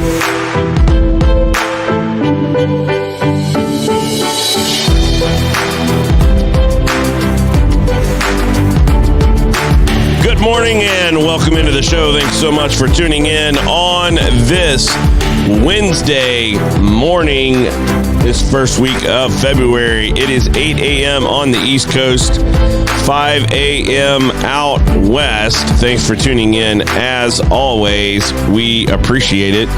Good morning and welcome into the show. Thanks so much for tuning in on this Wednesday morning, this first week of February. It is 8 a.m. on the East Coast, 5 a.m. out west. Thanks for tuning in. As always, we appreciate it.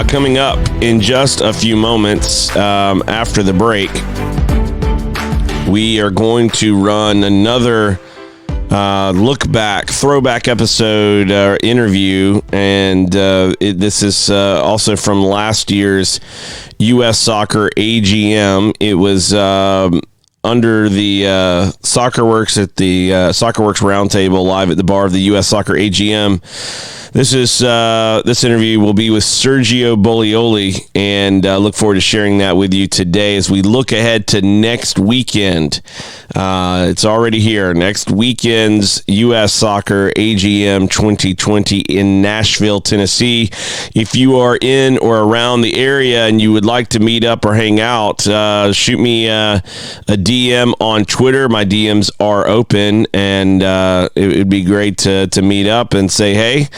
Coming up in just a few moments after the break, we are going to run another throwback episode interview, and this is also from last year's U.S. Soccer AGM. It was under the SoccerWorks at the SoccerWorks Roundtable live at the bar of the U.S. Soccer AGM. This interview will be with Sergio Bollioli, and look forward to sharing that with you today as we look ahead to next weekend. It's already here. Next weekend's U.S. Soccer AGM 2020 in Nashville, Tennessee. If you are in or around the area and you would like to meet up or hang out, shoot me a DM on Twitter. My DMs are open, and it would be great to meet up and say hey.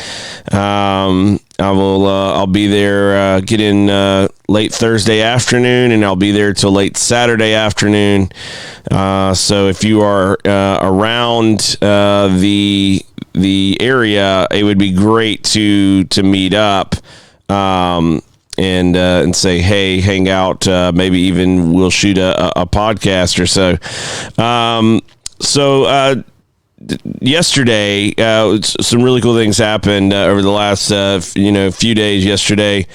I'll be there, get in late Thursday afternoon, and I'll be there till late Saturday afternoon. So if you are around the area, it would be great to meet up and say hey, hang out. Maybe even we'll shoot a podcast or so. Yesterday, some really cool things happened over the last few days. Yesterday,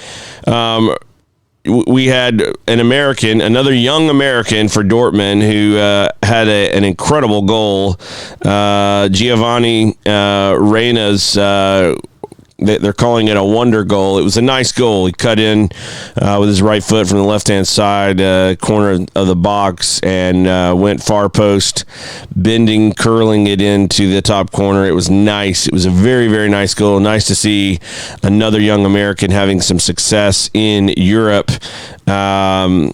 we had another young American for Dortmund who had an incredible goal. Giovanni Reyna's. They're calling it a wonder goal. It was a nice goal. He cut in with his right foot from the left-hand side corner of the box and went far post, bending, curling it into the top corner. It was nice. It was a very, very nice goal. Nice to see another young American having some success in Europe. That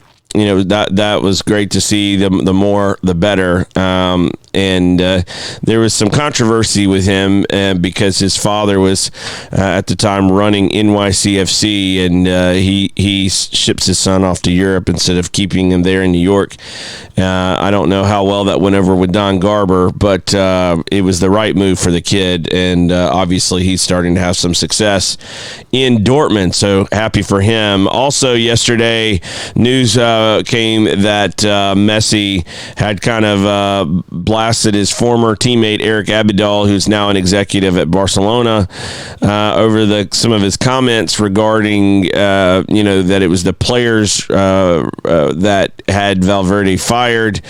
was great to see. The more, the better. And there was some controversy with him because his father was at the time running NYCFC, and he ships his son off to Europe instead of keeping him there in New York. I don't know how well that went over with Don Garber, but it was the right move for the kid, and obviously he's starting to have some success in Dortmund, so happy for him. Also yesterday, news came that Messi had kind of blasted his former teammate Eric Abidal, who's now an executive at Barcelona, over some of his comments regarding that it was the players that had Valverde fired.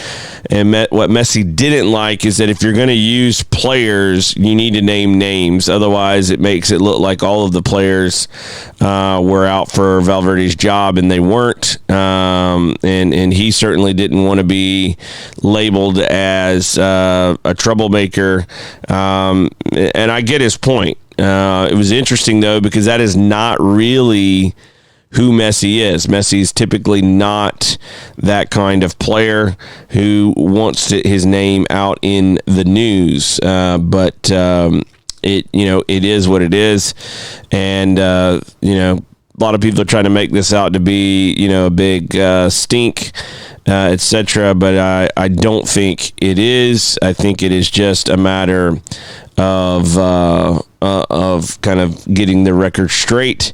And what Messi didn't like is that if you're going to use players, you need to name names. Otherwise, it makes it look like all of the players were out for Valverde's job, and they weren't. And he certainly didn't want to be labeled as a troublemaker. And I get his point. It was interesting, though, because that is not really who Messi is. Messi's typically not that kind of player who wants his name out in the news. But it is what it is. And, a lot of people are trying to make this out to be, a big stink, etc. But I don't think it is. I think it is just a matter of kind of getting the record straight.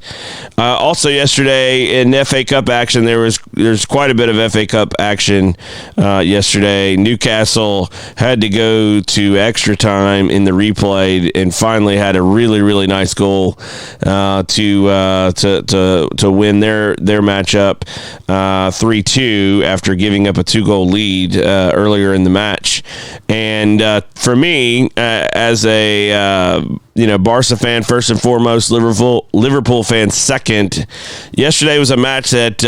Also yesterday in FA Cup action, there's quite a bit of FA Cup action yesterday. Newcastle had to go to extra time in the replay and finally had a really, really nice goal to win their matchup 3-2 after giving up a 2-goal lead earlier in the match. And for me, as a Barca fan first and foremost, Liverpool fan second. Yesterday was a match that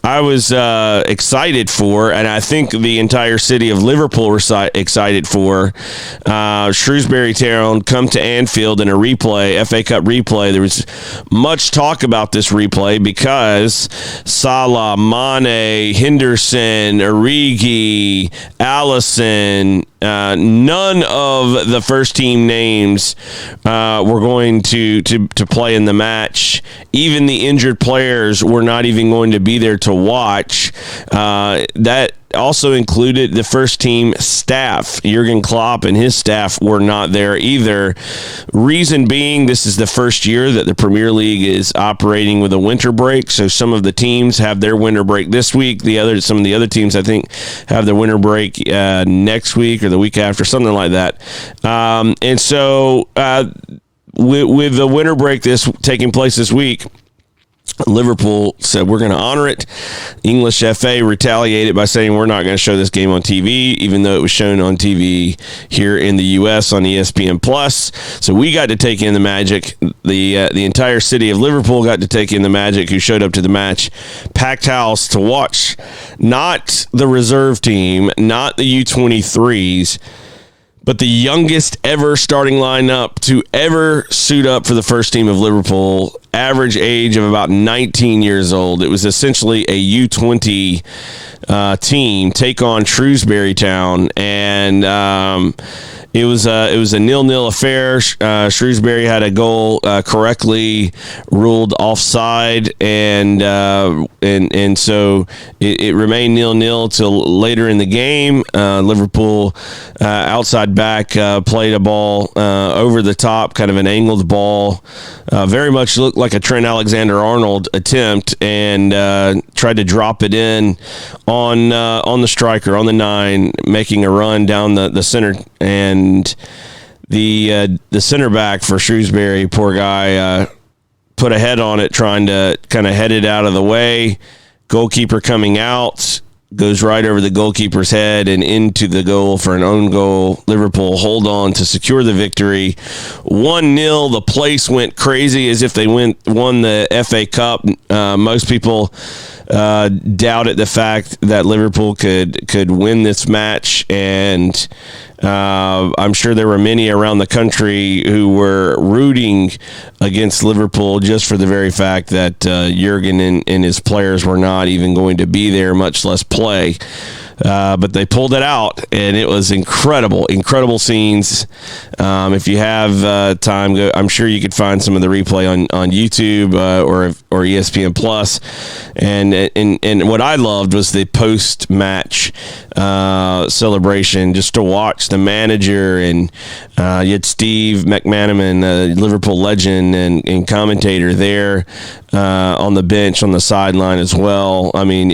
I was excited for, and I think the entire city of Liverpool were excited for. Shrewsbury Town come to Anfield in a replay, FA Cup replay. There was much talk about this replay because Salah, Mane, Henderson, Origi, Alisson, none of the first team names were going to play in the match. Even the injured players were not even going to be there to watch. That also included the first team staff. Jurgen Klopp and his staff were not there either. Reason being, this is the first year that the Premier League is operating with a winter break. So some of the teams have their winter break this week. Some of the other teams, I think, have their winter break next week or the week after, something like that. And so with the winter break taking place this week, Liverpool said, we're going to honor it. English FA retaliated by saying, we're not going to show this game on TV, even though it was shown on TV here in the U.S. on ESPN+. So we got to take in the Magic. The entire city of Liverpool got to take in the Magic, who showed up to the match. Packed house to watch not the reserve team, not the U23s, but the youngest ever starting lineup to ever suit up for the first team of Liverpool, average age of about 19 years old. It was essentially a U20 team take on Shrewsbury Town, and it was a 0-0 affair. Shrewsbury had a goal correctly ruled offside, and so it remained 0-0 till later in the game. Liverpool outside back played a ball over the top, kind of an angled ball, very much looked like a Trent Alexander-Arnold attempt, and tried to drop it in on the striker, on the 9, making a run down the center, and the center back for Shrewsbury, poor guy, put a head on it, trying to kind of head it out of the way. Goalkeeper coming out, goes right over the goalkeeper's head and into the goal for an own goal. Liverpool hold on to secure the victory. 1-0. The place went crazy as if they won the FA Cup. Most people doubted the fact that Liverpool could win this match, and I'm sure there were many around the country who were rooting against Liverpool just for the very fact that Jurgen and his players were not even going to be there, much less play. But they pulled it out, and it was incredible scenes. If you have time, go. I'm sure you could find some of the replay on YouTube or ESPN Plus. And what I loved was the post match celebration, just to watch the manager, and you had Steve McManaman, Liverpool legend and commentator, there on the bench on the sideline as well. I mean,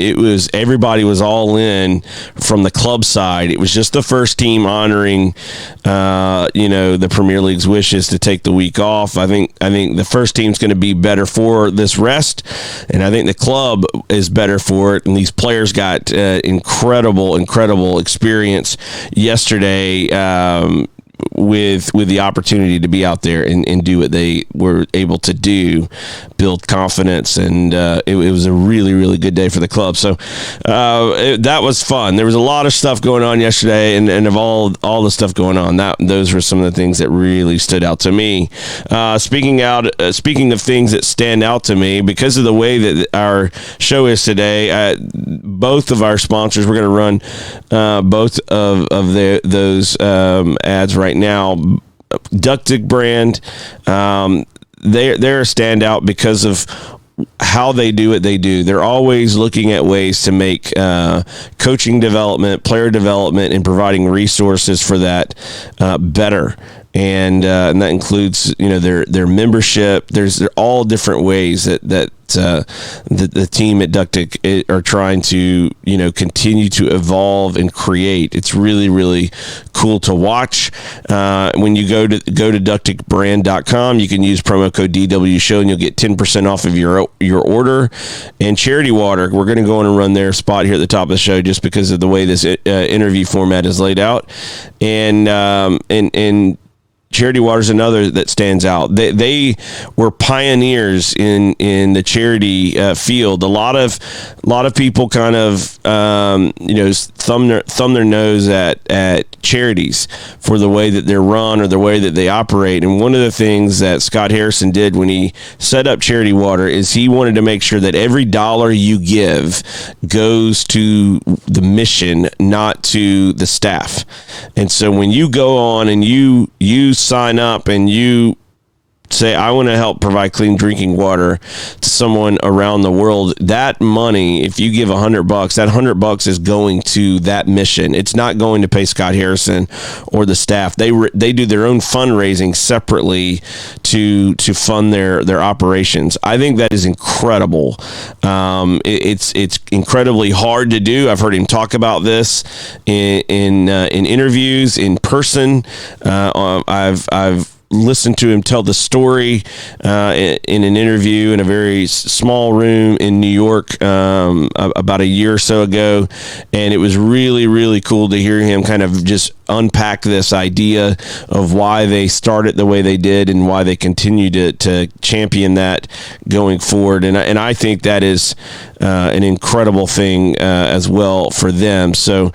everybody was all in from the club side. It was just the first team honoring the Premier League's wishes to take the week off. I think the first team's going to be better for this rest, and I think the club is better for it. And these players got incredible experience yesterday with the opportunity to be out there and do what they were able to do, build confidence, and it was a really good day for the club. So that was fun. There was a lot of stuff going on yesterday, and of all the stuff going on, those were some of the things that really stood out to me. Speaking of things that stand out to me, because of the way that our show is today, both of our sponsors, we're going to run both of those ads right now. Ductic brand, they're a standout because of how they do what they do. They're always looking at ways to make coaching development, player development, and providing resources for that better. And that includes, their membership. There are all different ways that the team at Ductic are trying to, continue to evolve and create. It's really cool to watch. When you go to ducticbrand.com, you can use promo code DW Show and you'll get 10% off of your order. And Charity Water, we're going to go on and run their spot here at the top of the show just because of the way this interview format is laid out. And Charity Water is another that stands out. They were pioneers in the charity field. A lot of people kind of thumb their nose at charities for the way that they're run or the way that they operate. And one of the things that Scott Harrison did when he set up Charity Water is he wanted to make sure that every dollar you give goes to the mission, not to the staff. And so when you go on and you sign up and you say, I want to help provide clean drinking water to someone around the world, that money, if you give $100, that $100 is going to that mission. It's not going to pay Scott Harrison or the staff. They do their own fundraising separately to fund their operations. I think that is incredible. It's incredibly hard to do. I've heard him talk about this in interviews, in person. I've listened to him tell the story in an interview in a very small room in New York about a year or so ago, and it was really, really cool to hear him kind of just unpack this idea of why they started the way they did and why they continue to champion that going forward. And I think that is an incredible thing as well for them. So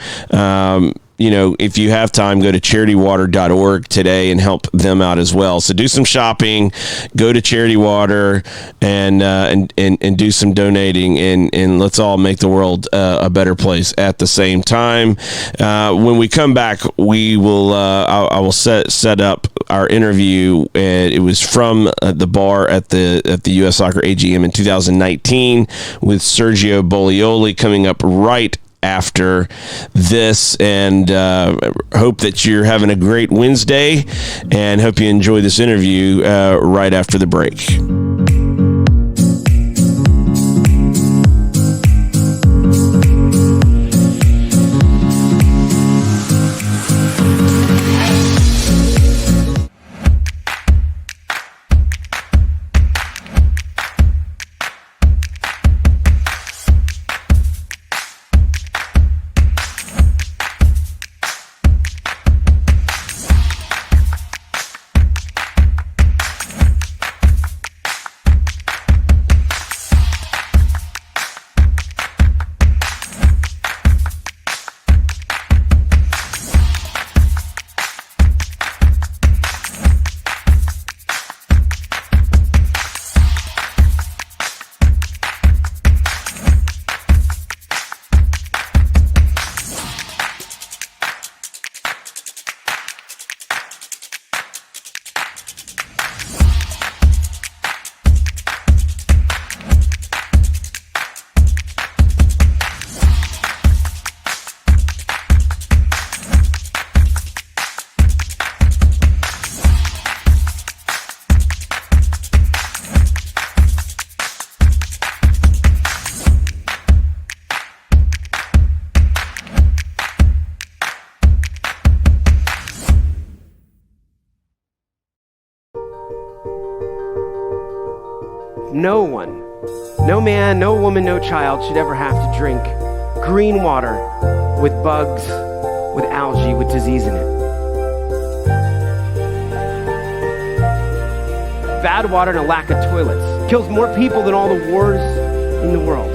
if you have time, go to charitywater.org today and help them out as well. So do some shopping, go to Charity Water, and do some donating, and let's all make the world a better place at the same time. When we come back, we will I will set up our interview, and it was from the bar at the U.S. Soccer AGM in 2019 with Sergio Bollioli, coming up right after this, and hope that you're having a great Wednesday, and hope you enjoy this interview right after the break. No one, no man, no woman, no child should ever have to drink green water with bugs, with algae, with disease in it. Bad water and a lack of toilets kills more people than all the wars in the world.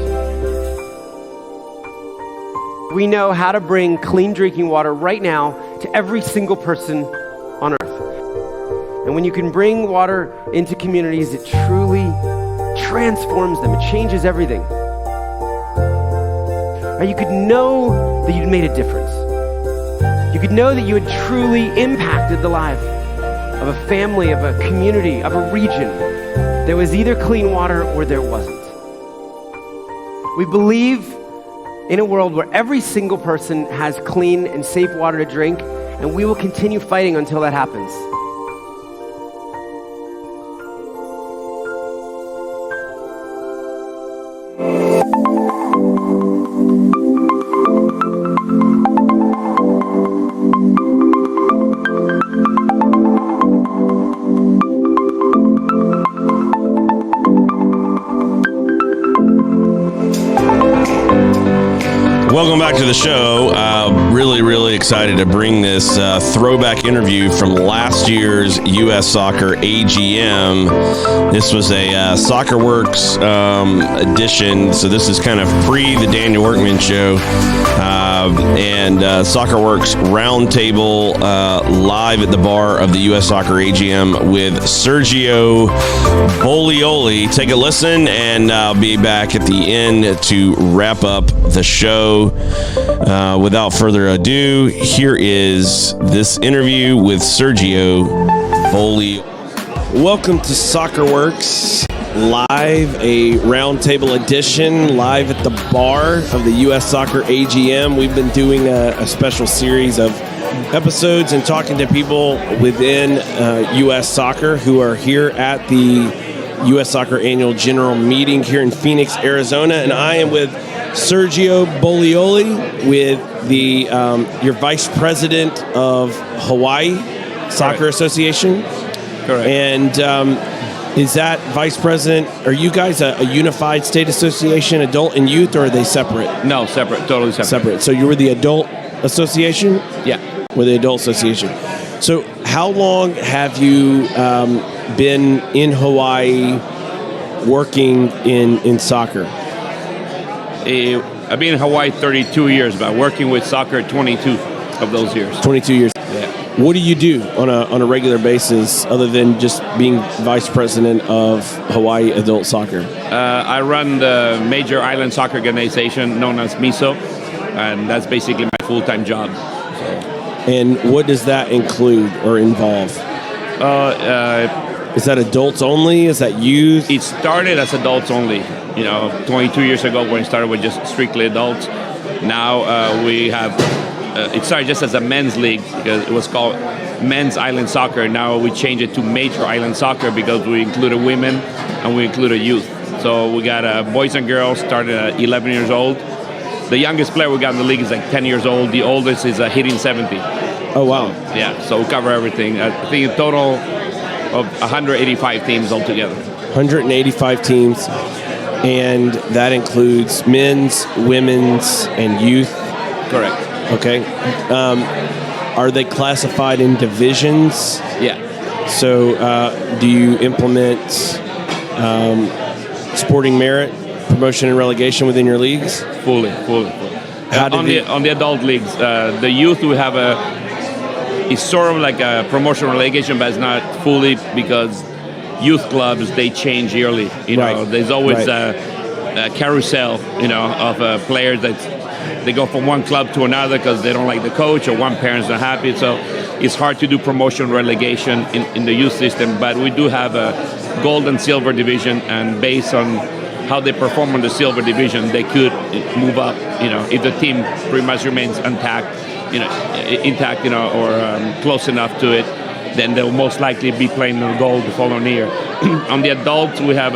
We know how to bring clean drinking water right now to every single person on earth. And when you can bring water into communities, it truly transforms them. It changes everything. Or you could know that you'd made a difference. You could know that you had truly impacted the life of a family, of a community, of a region. There was either clean water or there wasn't. We believe in a world where every single person has clean and safe water to drink, and we will continue fighting until that happens. Welcome back to the show. Really excited to bring this throwback interview from last year's U.S. Soccer AGM. This was a SoccerWorks edition, so this is kind of pre the Daniel Workman show. And SoccerWorks Roundtable live at the bar of the U.S. Soccer AGM with Sergio Bolioli. Take a listen, and I'll be back at the end to wrap up the show. Without further ado, here is this interview with Sergio Bolioli. Welcome to SoccerWorks Live, a roundtable edition, live at the bar of the U.S. Soccer AGM. We've been doing a special series of episodes and talking to people within U.S. Soccer who are here at the U.S. Soccer Annual General Meeting here in Phoenix, Arizona. And I am with Sergio Bolioli, with the your Vice President of Hawaii Soccer Correct. Association. Correct. And is that Vice President, are you guys a unified state association, adult and youth, or are they separate? No, separate, totally separate. Separate. So you were the adult association? Yeah. We're the adult association. So how long have you been in Hawaii working in soccer? I've been in Hawaii 32 years, but working with soccer 22 of those years. 22 years. Yeah. What do you do on a regular basis other than just being Vice President of Hawaii Adult Soccer? I run the major island soccer organization known as MISO, and that's basically my full-time job. And what does that include or involve? Is that adults only? Is that youth? It started as adults only. 22 years ago when it started with just strictly adults. Now we have, it started just as a men's league because it was called Men's Island Soccer. Now we changed it to Major Island Soccer because we included women and we included youth. So we got boys and girls started at 11 years old. The youngest player we got in the league is like 10 years old. The oldest is hitting 70. Oh, wow. Yeah, so we cover everything. I think a total of 185 teams altogether. 185 teams. And that includes men's, women's, and youth? Correct. Okay. Are they classified in divisions? Yeah. So do you implement sporting merit, promotion and relegation within your leagues? Fully. On the adult leagues, the youth we have it's sort of like a promotion relegation, but it's not fully because youth clubs, they change yearly. Right. There's always Right. a carousel, of players that they go from one club to another because they don't like the coach or one parent's not happy. So it's hard to do promotion relegation in the youth system, but we do have a gold and silver division, and based on how they perform in the silver division, they could move up, if the team pretty much remains intact, or close enough to it, then they'll most likely be playing in the gold the following year. On the adults, we have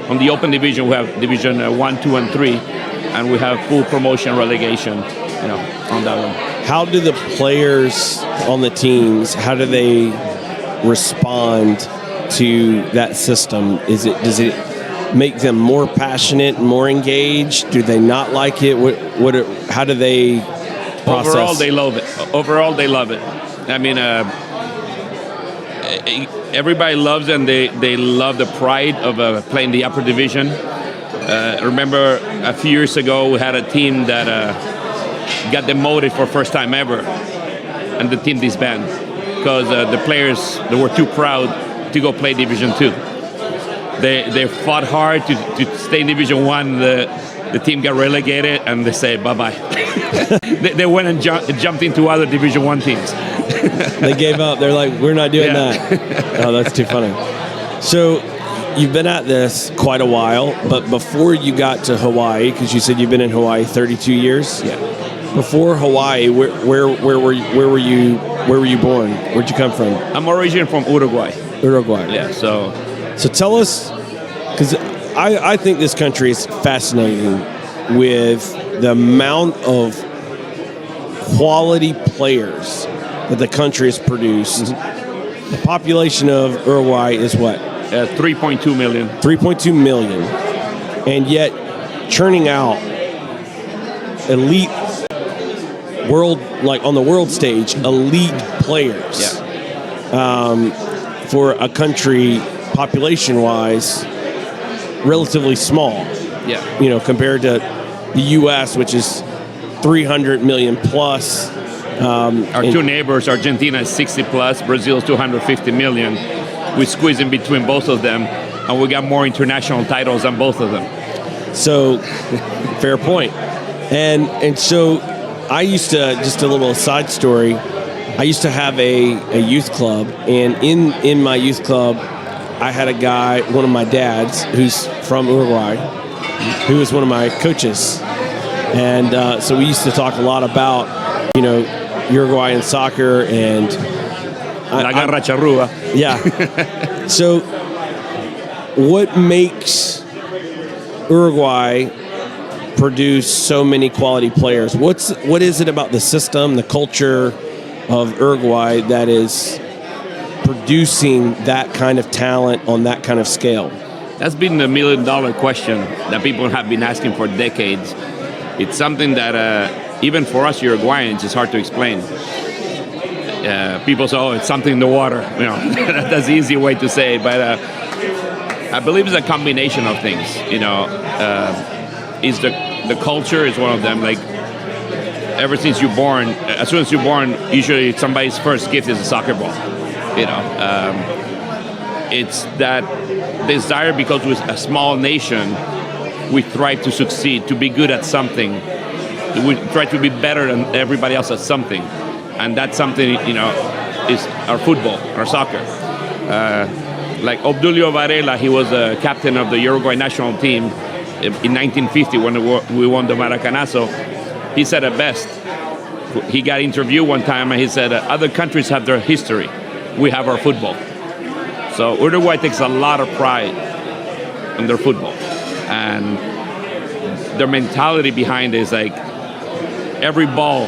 on the open division, we have division 1, 2, and 3, and we have full promotion relegation, on that one. How do the players on the teams, how do they respond to that system? Does it make them more passionate, more engaged? Do they not like it? How do they process? Overall, they love it. I mean, everybody loves it, and they love the pride of playing the upper division. Remember a few years ago, we had a team that got demoted for first time ever, and the team disbanded because the players, they were too proud to go play Division 2. They fought hard to stay in Division 1. The team got relegated, and they said bye-bye. they went and jumped into other Division 1 teams. They gave up. They're like, we're not doing that. Oh, that's too funny. So you've been at this quite a while, but before you got to Hawaii, because you said you've been in Hawaii 32 years. Yeah. Before Hawaii, where were you born? Where'd you come from? I'm originally from Uruguay. Uruguay. Yeah. So tell us, because I think this country is fascinating with the amount of quality players that the country has produced. The population of Uruguay is what? 3.2 million. 3.2 million. And yet churning out elite on the world stage, elite players. For a country population-wise, relatively small. Compared to the U.S., which is 300 million plus. Our two neighbors, Argentina is 60 plus, Brazil is 250 million. We squeeze in between both of them, and we got more international titles than both of them. So, fair point. And so, I used to, just a little side story, I used to have a youth club, and in my youth club, I had a guy, one of my dads, who's from Uruguay, who was one of my coaches. And so we used to talk a lot about, Uruguayan soccer and... La garra charrúa. Yeah. So what makes Uruguay produce so many quality players? What is it about the system, the culture of Uruguay that is producing that kind of talent on that kind of scale? That's been the $1 million question that people have been asking for decades. It's something that even for us Uruguayans, it's hard to explain. People say, "Oh, it's something in the water." That's the easy way to say it. But I believe it's a combination of things. Is the culture is one of them. Like ever since you're born, as soon as you're born, usually somebody's first gift is a soccer ball. It's that desire, because we're a small nation, we strive to succeed, to be good at something. We try to be better than everybody else at something. And that something, is our football, our soccer. Like Obdulio Varela, he was a captain of the Uruguay national team in 1950 when we won the Maracanazo. He said it best. He got interviewed one time and he said, other countries have their history. We have our football. So Uruguay takes a lot of pride in their football. And their mentality behind it is like, every ball,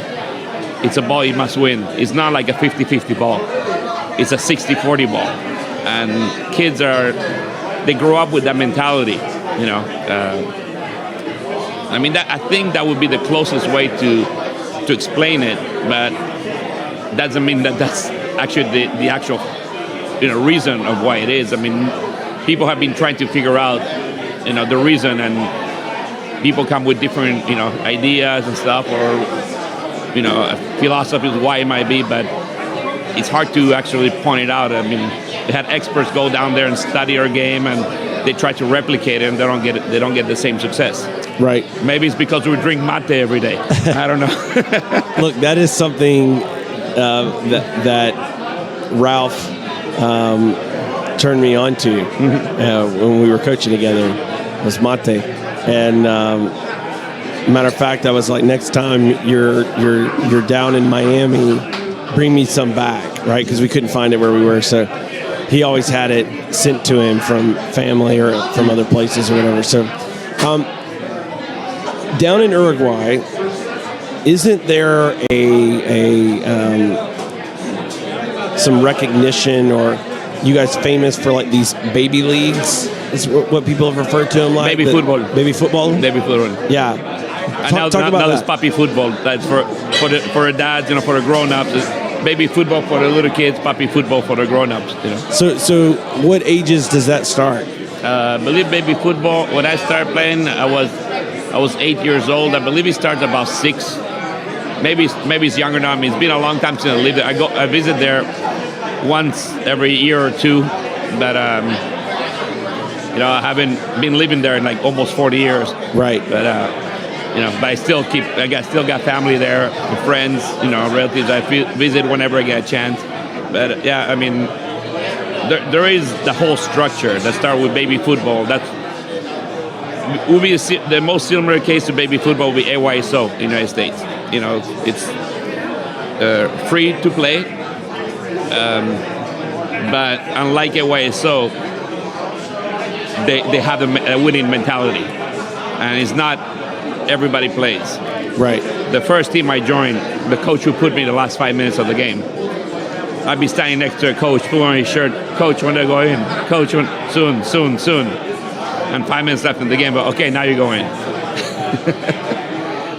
it's a ball you must win. It's not like a 50-50 ball. It's a 60-40 ball. And kids they grow up with that mentality, I think that would be the closest way to explain it, but doesn't mean that that's actually the actual, reason of why it is. People have been trying to figure out, the reason, and people come with different, ideas and stuff, or philosophies why it might be, but it's hard to actually point it out. They had experts go down there and study our game, and they try to replicate it, and they don't get the same success. Right. Maybe it's because we drink mate every day. I don't know. Look, that is something that Ralph turned me on to when we were coaching together, was mate. And matter of fact, I was like, next time you're down in Miami, bring me some back, right? Because we couldn't find it where we were. So he always had it sent to him from family or from other places or whatever. So down in Uruguay, isn't there some recognition, or you guys famous for like these baby leagues? Is what people have referred to them like? Baby football. Baby football? Baby football. Yeah. And Talk about now that. it's puppy football. That's for the dads, for the grown-ups. It's baby football for the little kids, puppy football for the grown-ups. So what ages does that start? I believe baby football, when I started playing, I was 8 years old. I believe it starts about 6. Maybe it's younger now. It's been a long time since I lived there. I visit there once every year or two, but I haven't been living there in like almost 40 years. Right. But but I still got family there, friends, relatives. I visit whenever I get a chance. But yeah, there is the whole structure that starts with baby football. That would be the most similar case to baby football would be AYSO in the United States. It's free to play, but unlike AYSO, they have a winning mentality, and it's not everybody plays. Right. The first team I joined, the coach who put me the last 5 minutes of the game, I'd be standing next to a coach, pulling on his shirt, "Coach, when do I go in? Coach, soon." And 5 minutes left in the game, but okay, now you go in.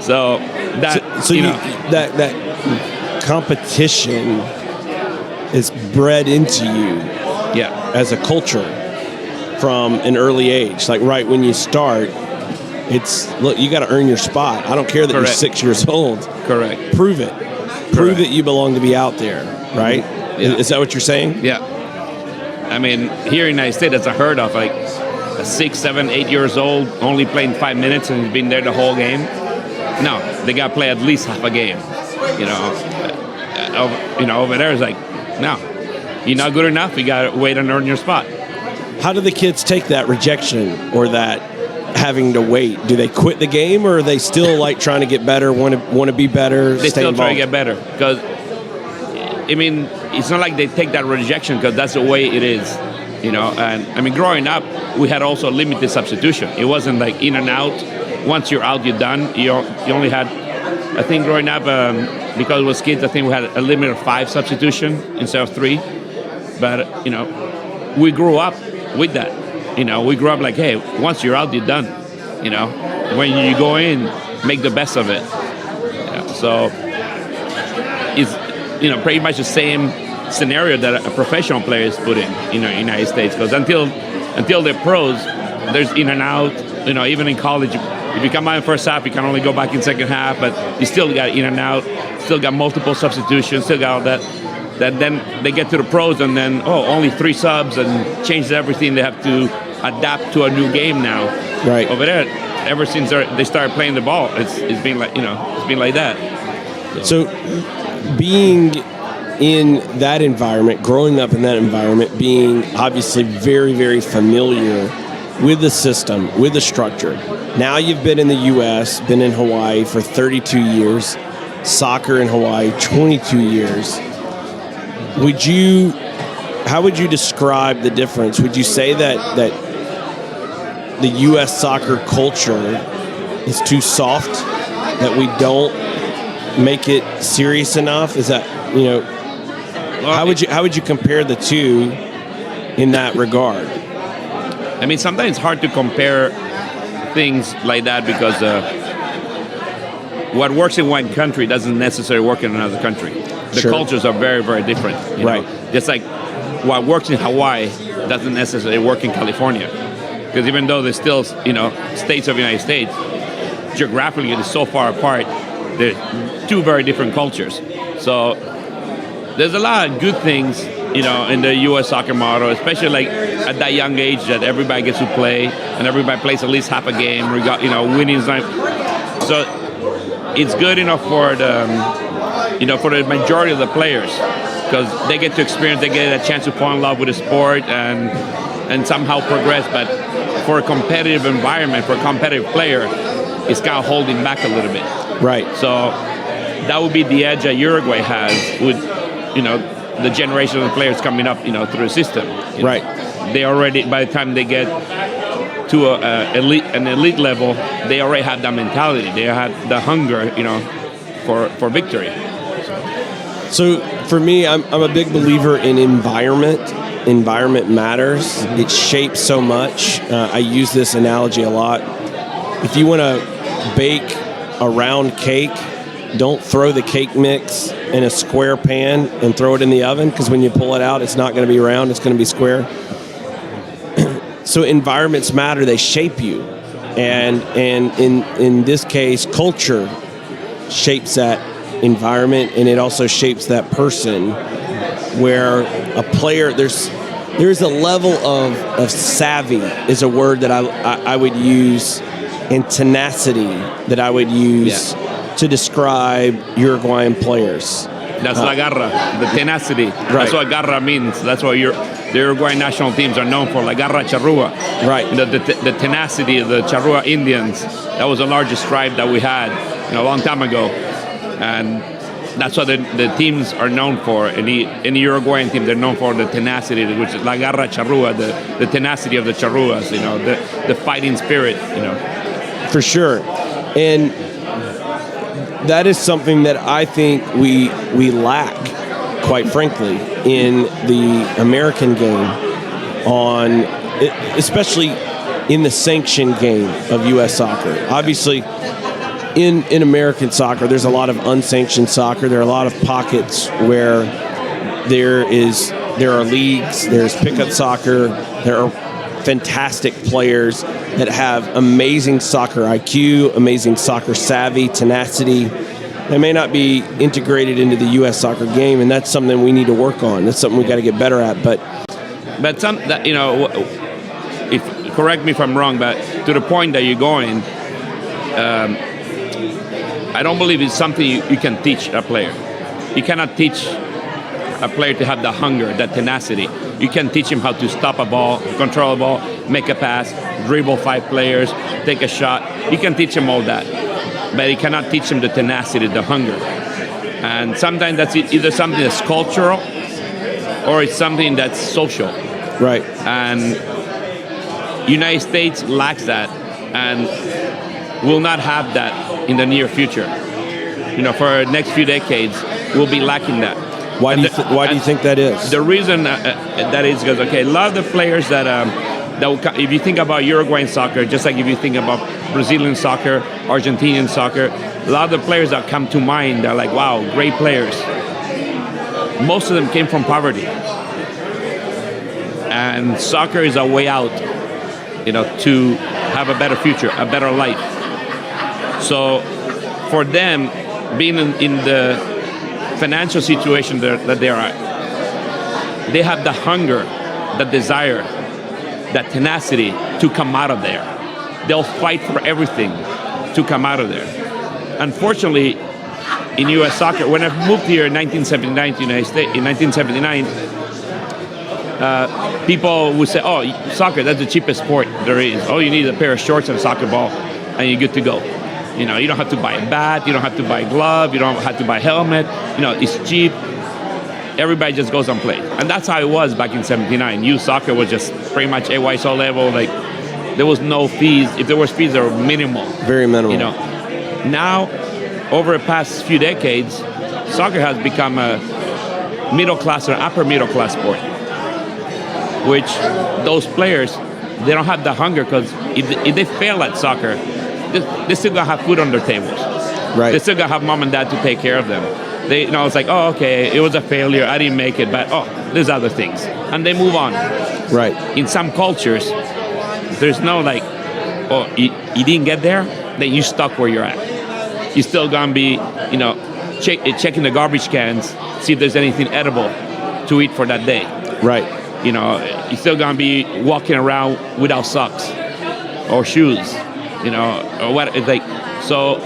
So that So that competition is bred into you yeah, as a culture from an early age. Like right when you start, it's look, you got to earn your spot. I don't care that Correct. you're 6 years old. correct. Prove it. Prove that you belong to be out there. Right? Yeah. Is that what you're saying? Yeah. I mean, here in the United States, that's unheard of. Like a 6, 7, 8 years old, only playing 5 minutes and he's been there the whole game. No, they got to play at least half a game. Over there, it's like, no, you're not good enough. You got to wait and earn your spot. How do the kids take that rejection or that having to wait? Do they quit the game, or are they still like trying to get better, want to be better? They still try to involved? get better because, I mean, it's not like they take that rejection because that's the way it is, And I mean, growing up, we had also limited substitution. It wasn't like in and out. Once you're out, you're done. You only had, I think, growing up because it was kids. I think we had a limit of 5 substitution instead of 3. But we grew up with that. We grew up like, hey, once you're out, you're done. When you go in, make the best of it. So it's pretty much the same scenario that a professional player is put in the United States. Because until they're pros, there's in and out. Even in college, if you come out in first half, you can only go back in second half, but you still got in and out, still got multiple substitutions, still got all that. That then they get to the pros and then only 3 subs and change everything. They have to adapt to a new game now. Right. Over there, ever since they started playing the ball, it's been like it's been like that. So being in that environment, growing up in that environment, being obviously very, very familiar with the system, with the structure. Now you've been in the U.S., been in Hawaii for 32 years, soccer in Hawaii, 22 years. How would you describe the difference? Would you say that the U.S. soccer culture is too soft, that we don't make it serious enough? Is that, how would you compare the two in that regard? I mean, sometimes it's hard to compare things like that because what works in one country doesn't necessarily work in another country. The Sure. cultures are very, very different. Right. Just like what works in Hawaii doesn't necessarily work in California. Because even though they're still, states of the United States, geographically it is so far apart, they're 2 very different cultures. So there's a lot of good things, in the U.S. soccer model, especially like at that young age that everybody gets to play and everybody plays at least half a game. Winning is not. So it's good enough for the, for the majority of the players because they get to experience, they get a chance to fall in love with the sport and somehow progress. But for a competitive environment, for a competitive player, it's kind of holding back a little bit. Right. So that would be the edge that Uruguay has with, the generation of players coming up, through the system. Right. They already, by the time they get to an elite level, they already have that mentality. They have the hunger, for victory. So for me, I'm a big believer in environment. Environment matters. It shapes so much. I use this analogy a lot. If you want to bake a round cake, don't throw the cake mix in a square pan and throw it in the oven, because when you pull it out, it's not going to be round, it's going to be square. So environments matter, they shape you. And in this case, culture shapes that environment, and it also shapes that person, where a player, there's a level of savvy is a word that I would use, and tenacity that I would use to describe Uruguayan players. That's la garra, the tenacity. Right. That's what garra means. That's what the Uruguayan national teams are known for, la garra charrua. Right. The tenacity of the Charrua Indians. That was the largest tribe that we had a long time ago. And that's what the teams are known for. In the Uruguayan team, they're known for the tenacity, which is la garra charrua, the tenacity of the charruas, the fighting spirit, For sure. And that is something that I think we lack, quite frankly, in the American game, especially in the sanctioned game of U.S. soccer. Obviously, in American soccer, there's a lot of unsanctioned soccer. There are a lot of pockets where there are leagues, there's pickup soccer, there are fantastic players that have amazing soccer IQ, amazing soccer savvy, tenacity. They may not be integrated into the U.S. soccer game, and that's something we need to work on. That's something we got to get better at. But some, that, correct me if I'm wrong, but to the point that you're going, I don't believe it's something you can teach a player. You cannot teach a player to have the hunger, that tenacity. You can teach him how to stop a ball, control a ball, make a pass, dribble 5 players, take a shot. You can teach him all that. But you cannot teach him the tenacity, the hunger. And sometimes that's either something that's cultural or it's something that's social. Right. And United States lacks that and will not have that in the near future. For the next few decades, we'll be lacking that. Why do you think that is? The reason that is because, a lot of the players that will come, if you think about Uruguayan soccer, just like if you think about Brazilian soccer, Argentinian soccer, a lot of the players that come to mind are like, wow, great players. Most of them came from poverty. And soccer is a way out, to have a better future, a better life. So for them, being in the financial situation that they are at, they have the hunger, the desire, that tenacity to come out of there. They'll fight for everything to come out of there. Unfortunately, in U.S. soccer, when I moved here in 1979 to the United States, in 1979, people would say, oh, soccer, that's the cheapest sport there is. Oh, you need a pair of shorts and a soccer ball, and you're good to go. You don't have to buy a bat, you don't have to buy a glove, you don't have to buy a helmet. It's cheap. Everybody just goes and plays. And that's how it was back in 79. Youth soccer was just pretty much AYSO level. Like, there was no fees. If there was fees, they were minimal. Very minimal. Now, over the past few decades, soccer has become a middle class or upper middle class sport, which those players, they don't have the hunger, because if they fail at soccer, they still gonna have food on their tables. Right. They still gonna have mom and dad to take care of them. It's like, oh, okay, it was a failure, I didn't make it, but there's other things, and they move on. Right. In some cultures, there's no like, oh, you didn't get there, then you stuck where you're at. You're still gonna be, checking the garbage cans, see if there's anything edible to eat for that day. Right. You're still gonna be walking around without socks or shoes. Or what? It's like, so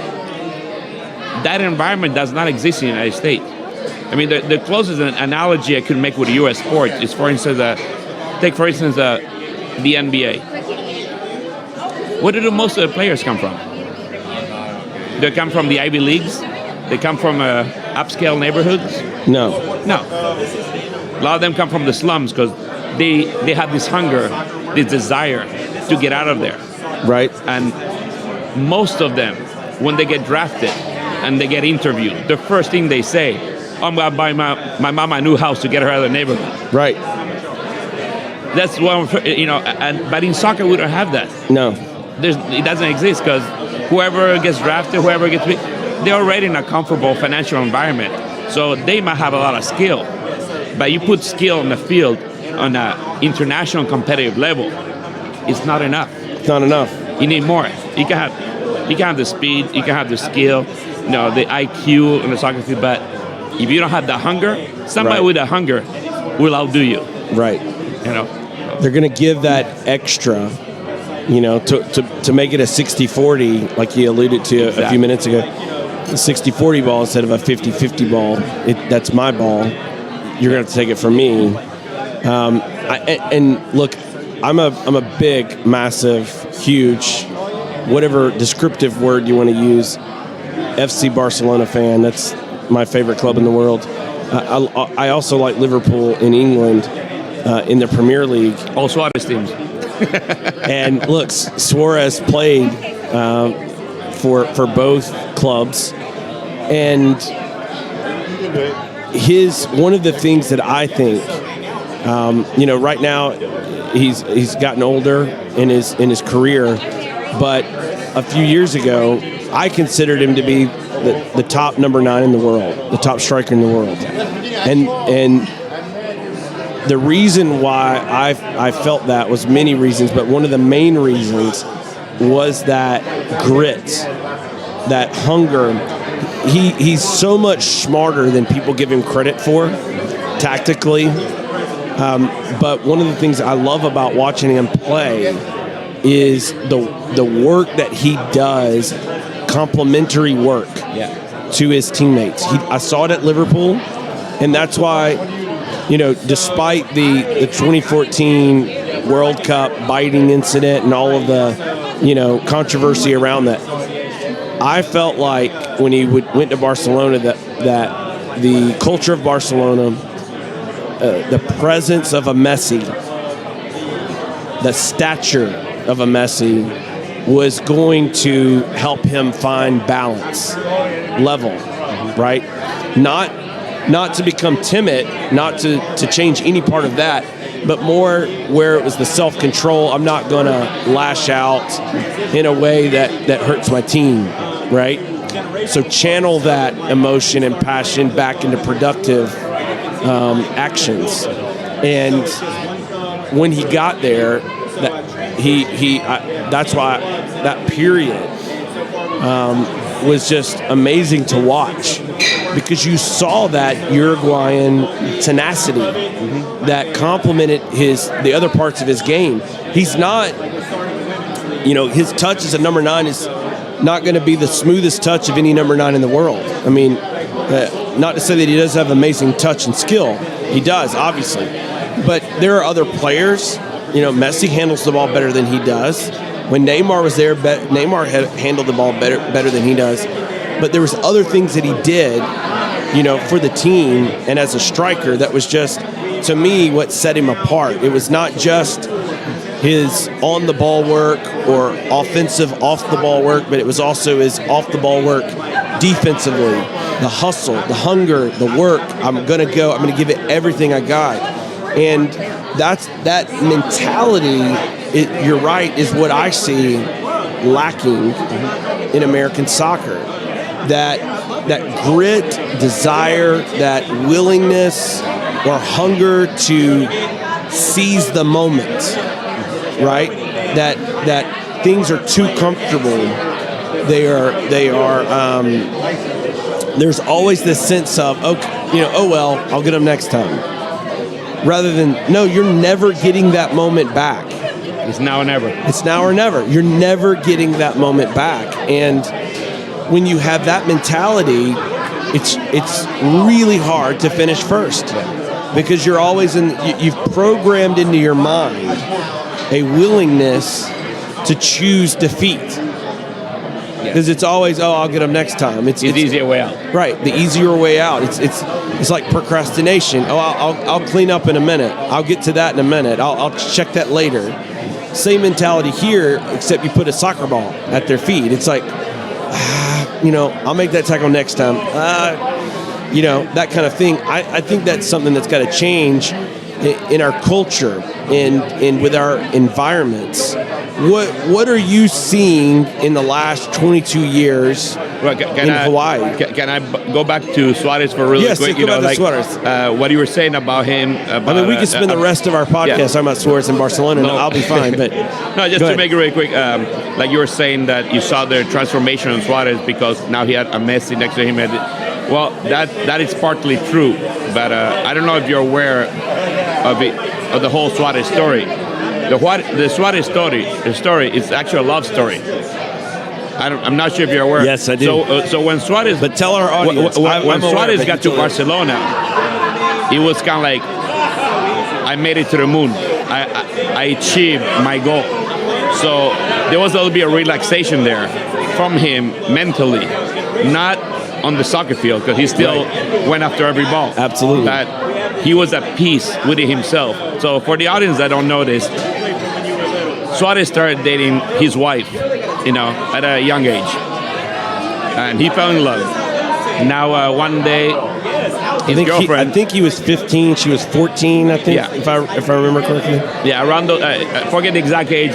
that environment does not exist in the United States. I mean, the closest analogy I could make with U.S. sport is, for instance, the NBA. Where do most of the players come from? They come from the Ivy Leagues? They come from upscale neighborhoods? No. A lot of them come from the slums because they have this hunger, this desire to get out of there. Right. And most of them, when they get drafted and they get interviewed, the first thing they say, I'm going to buy my mom a new house to get her out of the neighborhood. Right. That's one, but in soccer we don't have that. No. It doesn't exist, because whoever gets drafted, whoever gets picked, they're already in a comfortable financial environment. So they might have a lot of skill, but you put skill on the field on an international competitive level, it's not enough. Not enough. You need more. You can have the speed, you can have the skill, the IQ on the soccer field, but if you don't have the hunger, somebody with a hunger will outdo you. Right. They're going to give that extra, to make it a 60-40, like you alluded to a few minutes ago. A 60-40 ball instead of a 50-50 ball. That's my ball. You're going to take it from me. And look, I'm a big, massive, huge, whatever descriptive word you want to use, FC Barcelona fan. That's my favorite club in the world. I also like Liverpool in England in the Premier League. All Suarez teams. And look, Suarez played for both clubs, and one of the things that I think, right now, he's gotten older in his career, But a few years ago, I considered him to be the top number 9 in the world, the top striker in the world. And the reason why I felt that was many reasons, but one of the main reasons was that grit, that hunger. He's so much smarter than people give him credit for, tactically. But one of the things I love about watching him play is the work that he does, complementary work to his teammates. I saw it at Liverpool, and that's why, despite the 2014 World Cup biting incident and all of the, controversy around that, I felt like when he went to Barcelona that the culture of Barcelona, the presence of a Messi, the stature of a Messi was going to help him find balance, level, right? Not to become timid, not to change any part of that, but more where it was the self-control. I'm not going to lash out in a way that hurts my team, right? So channel that emotion and passion back into productive actions. And when he got there, that's why that period was just amazing to watch, because you saw that Uruguayan tenacity that complemented the other parts of his game. He's not, his touch as a number 9 is not going to be the smoothest touch of any number 9 in the world. I mean, not to say that he does have amazing touch and skill. He does, obviously. But there are other players. Messi handles the ball better than he does. When Neymar was there, Neymar handled the ball better than he does. But there was other things that he did, for the team and as a striker that was just, to me, what set him apart. It was not just his on-the-ball work or offensive off-the-ball work, but it was also his off-the-ball work defensively, the hustle, the hunger, the work. I'm going to give it everything I got. And that mentality, you're right, is what I see lacking in American soccer. That grit, desire, that willingness or hunger to seize the moment, right? That things are too comfortable. There's always this sense of, oh well, I'll get them next time. Rather than, no, you're never getting that moment back. It's now or never. It's now or never. You're never getting that moment back. And when you have that mentality, it's really hard to finish first, because you're always you've programmed into your mind a willingness to choose defeat. Because it's always, I'll get them next time. It's easier way out. Right, the easier way out. It's like procrastination. I'll clean up in a minute. I'll get to that in a minute. I'll check that later. Same mentality here, except you put a soccer ball at their feet. It's like, I'll make that tackle next time. That kind of thing. I think that's something that's got to change in our culture and with our environments. What are you seeing in the last 22 years in Hawaii? Can I go back to Suarez for really quick? Yes, go back to Suarez. What you were saying about him. We could spend the rest of our podcast talking about Suarez in Barcelona, and I'll be fine. But no, just to make it really quick, like you were saying that you saw the transformation on Suarez because now he had a Messi next to him. Well, that is partly true, but I don't know if you're aware of the whole Suarez story. The Suarez story is actually a love story. I'm not sure if you're aware. Yes, I do. So when Suarez, but tell our audience, when Suarez got to Barcelona, it was kind of like, I made it to the moon. I achieved my goal. So there was a little bit of relaxation there from him mentally, not on the soccer field, because he still went after every ball. Absolutely. But he was at peace with himself. So for the audience that don't know this, Suarez started dating his wife, at a young age. And he fell in love. Now, one day, girlfriend. I think he was 15. She was 14. I think, Yeah. if I remember correctly. Yeah, around the, forget the exact age.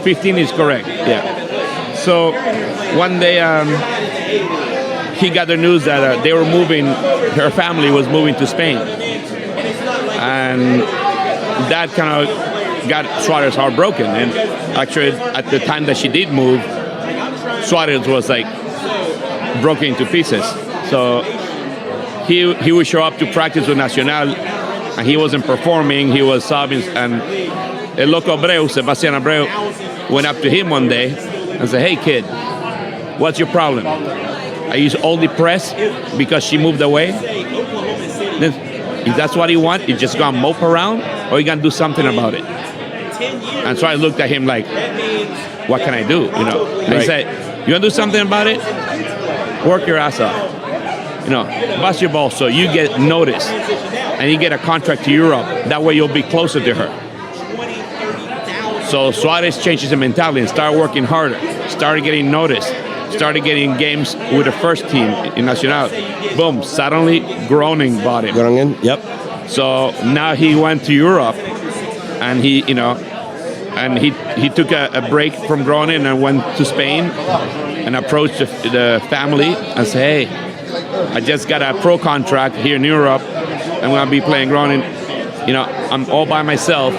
15 is correct. Yeah. So one day he got the news that they were moving. Her family was moving to Spain, and that kind of got Suarez heartbroken. And actually, at the time that she did move, Suarez was like broken into pieces. So he would show up to practice with Nacional, and he wasn't performing. He was sobbing, and El Loco Abreu, Sebastián Abreu, went up to him one day and said, "Hey kid, what's your problem? Are you all depressed because she moved away? Then, if that's what you want, you just gonna mope around, or you gonna do something about it?" And so I looked at him like, "What can I do?" You know. And he said, "You wanna do something about it? Work your ass off. You know, bust your balls so you get noticed, and you get a contract to Europe. That way you'll be closer to her." So Suarez changed his mentality and started working harder, started getting noticed, started getting games with the first team in Nacional. Boom, suddenly Groningen bought him. Groningen, yep. So now he went to Europe, and he took a break from Groningen and went to Spain and approached the family and said, "Hey, I just got a pro contract here in Europe. I'm gonna be playing Groningen. You know, I'm all by myself.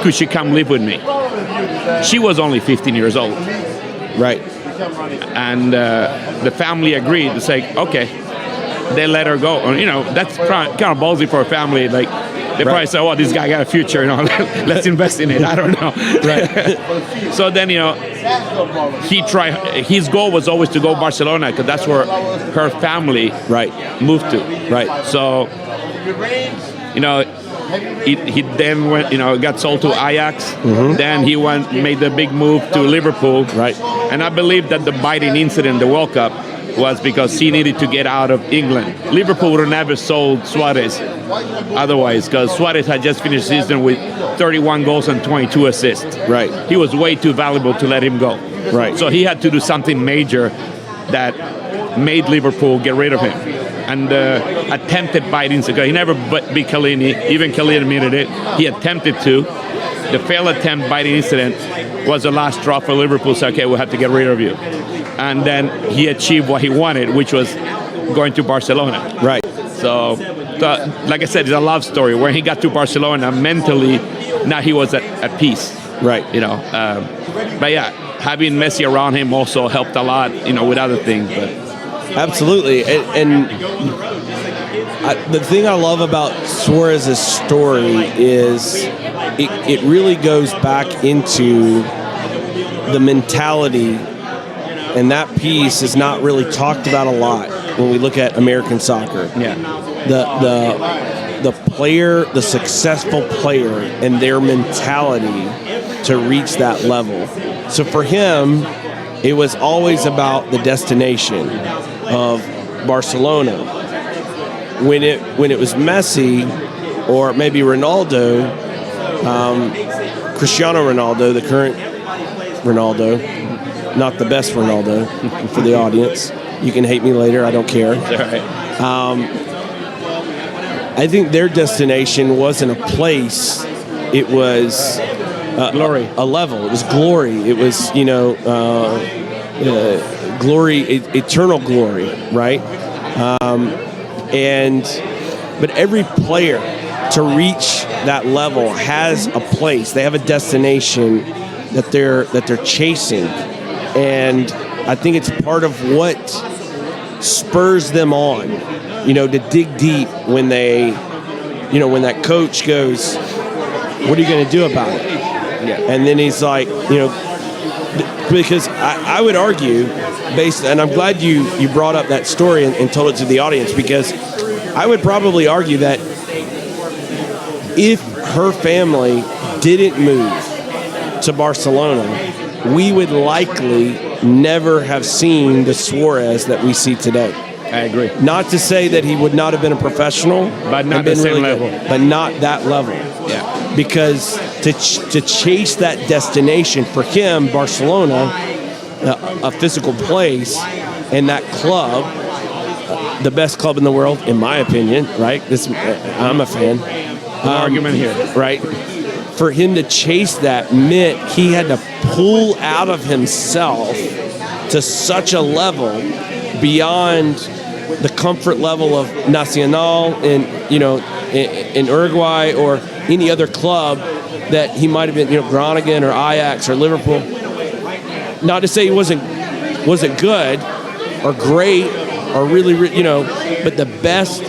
Could she come live with me?" She was only 15 years old. Right. And the family agreed to say, okay. They let her go. And, you know, that's kind of ballsy for a family. Like, they probably say, "Oh, this guy got a future, you know, let's invest in it." I don't know. Right. So then, you know, he tried, his goal was always to go to Barcelona, because that's where her family moved to. Right. So, you know, he then went, you know, got sold to Ajax. Mm-hmm. Then he made the big move to Liverpool. Right. And I believe that the biting incident, the World Cup, was because he needed to get out of England. Liverpool would have never sold Suarez otherwise, because Suarez had just finished the season with 31 goals and 22 assists. Right. He was way too valuable to let him go. Right. So he had to do something major that made Liverpool get rid of him. And attempted biting, he never beat Chiellini. Even Chiellini admitted it. He attempted to. The failed attempt biting incident was the last straw for Liverpool. So, okay, we'll have to get rid of you. And then he achieved what he wanted, which was going to Barcelona. Right. So, like I said, it's a love story. When he got to Barcelona, mentally, now he was at peace. Right. You know, but yeah, having Messi around him also helped a lot, you know, with other things. But absolutely. And the thing I love about Suarez's story is it really goes back into the mentality. And that piece is not really talked about a lot when we look at American soccer. Yeah. The player, the successful player, and their mentality to reach that level. So for him, it was always about the destination of Barcelona. When it was Messi or maybe Ronaldo, Cristiano Ronaldo, the current Ronaldo, not the best Ronaldo for the audience. You can hate me later. I don't care. All right. I think their destination wasn't a place. It was glory. A level. It was glory. It was, you know, glory, eternal glory, right? But every player to reach that level has a place. They have a destination that they're chasing. And I think it's part of what spurs them on, you know, to dig deep when they, you know, when that coach goes, "What are you going to do about it?" Yeah. And then he's like, you know, because I would argue, and I'm glad you brought up that story and told it to the audience, because I would probably argue that if her family didn't move to Barcelona, we would likely never have seen the Suarez that we see today. I agree. Not to say that he would not have been a professional, But not the same level. but not that level. Yeah. Because to chase that destination for him, Barcelona, a physical place, and that club, the best club in the world, in my opinion, right? I'm a fan. Argument here. Right? For him to chase that meant he had to pull out of himself to such a level beyond the comfort level of Nacional in Uruguay or any other club that he might have been, Groningen or Ajax or Liverpool. Not to say he wasn't good or great or really, but the best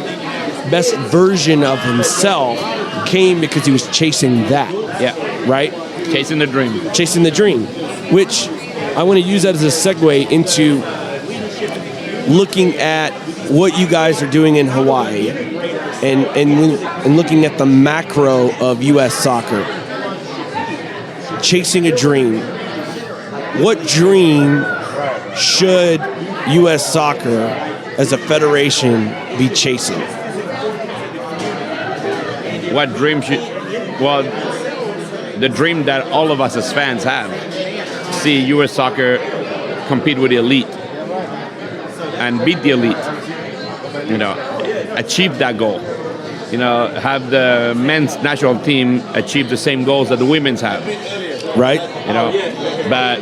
version of himself came because he was chasing that. Yeah. Right? Chasing the dream. Chasing the dream, which I want to use that as a segue into looking at what you guys are doing in Hawaii and looking at the macro of U.S. soccer. Chasing a dream. What dream should U.S. soccer as a federation be chasing? What dream should... Well, the dream that all of us as fans have. See U.S. soccer compete with the elite and beat the elite. Achieve that goal. Have the men's national team achieve the same goals that the women's have. Right. But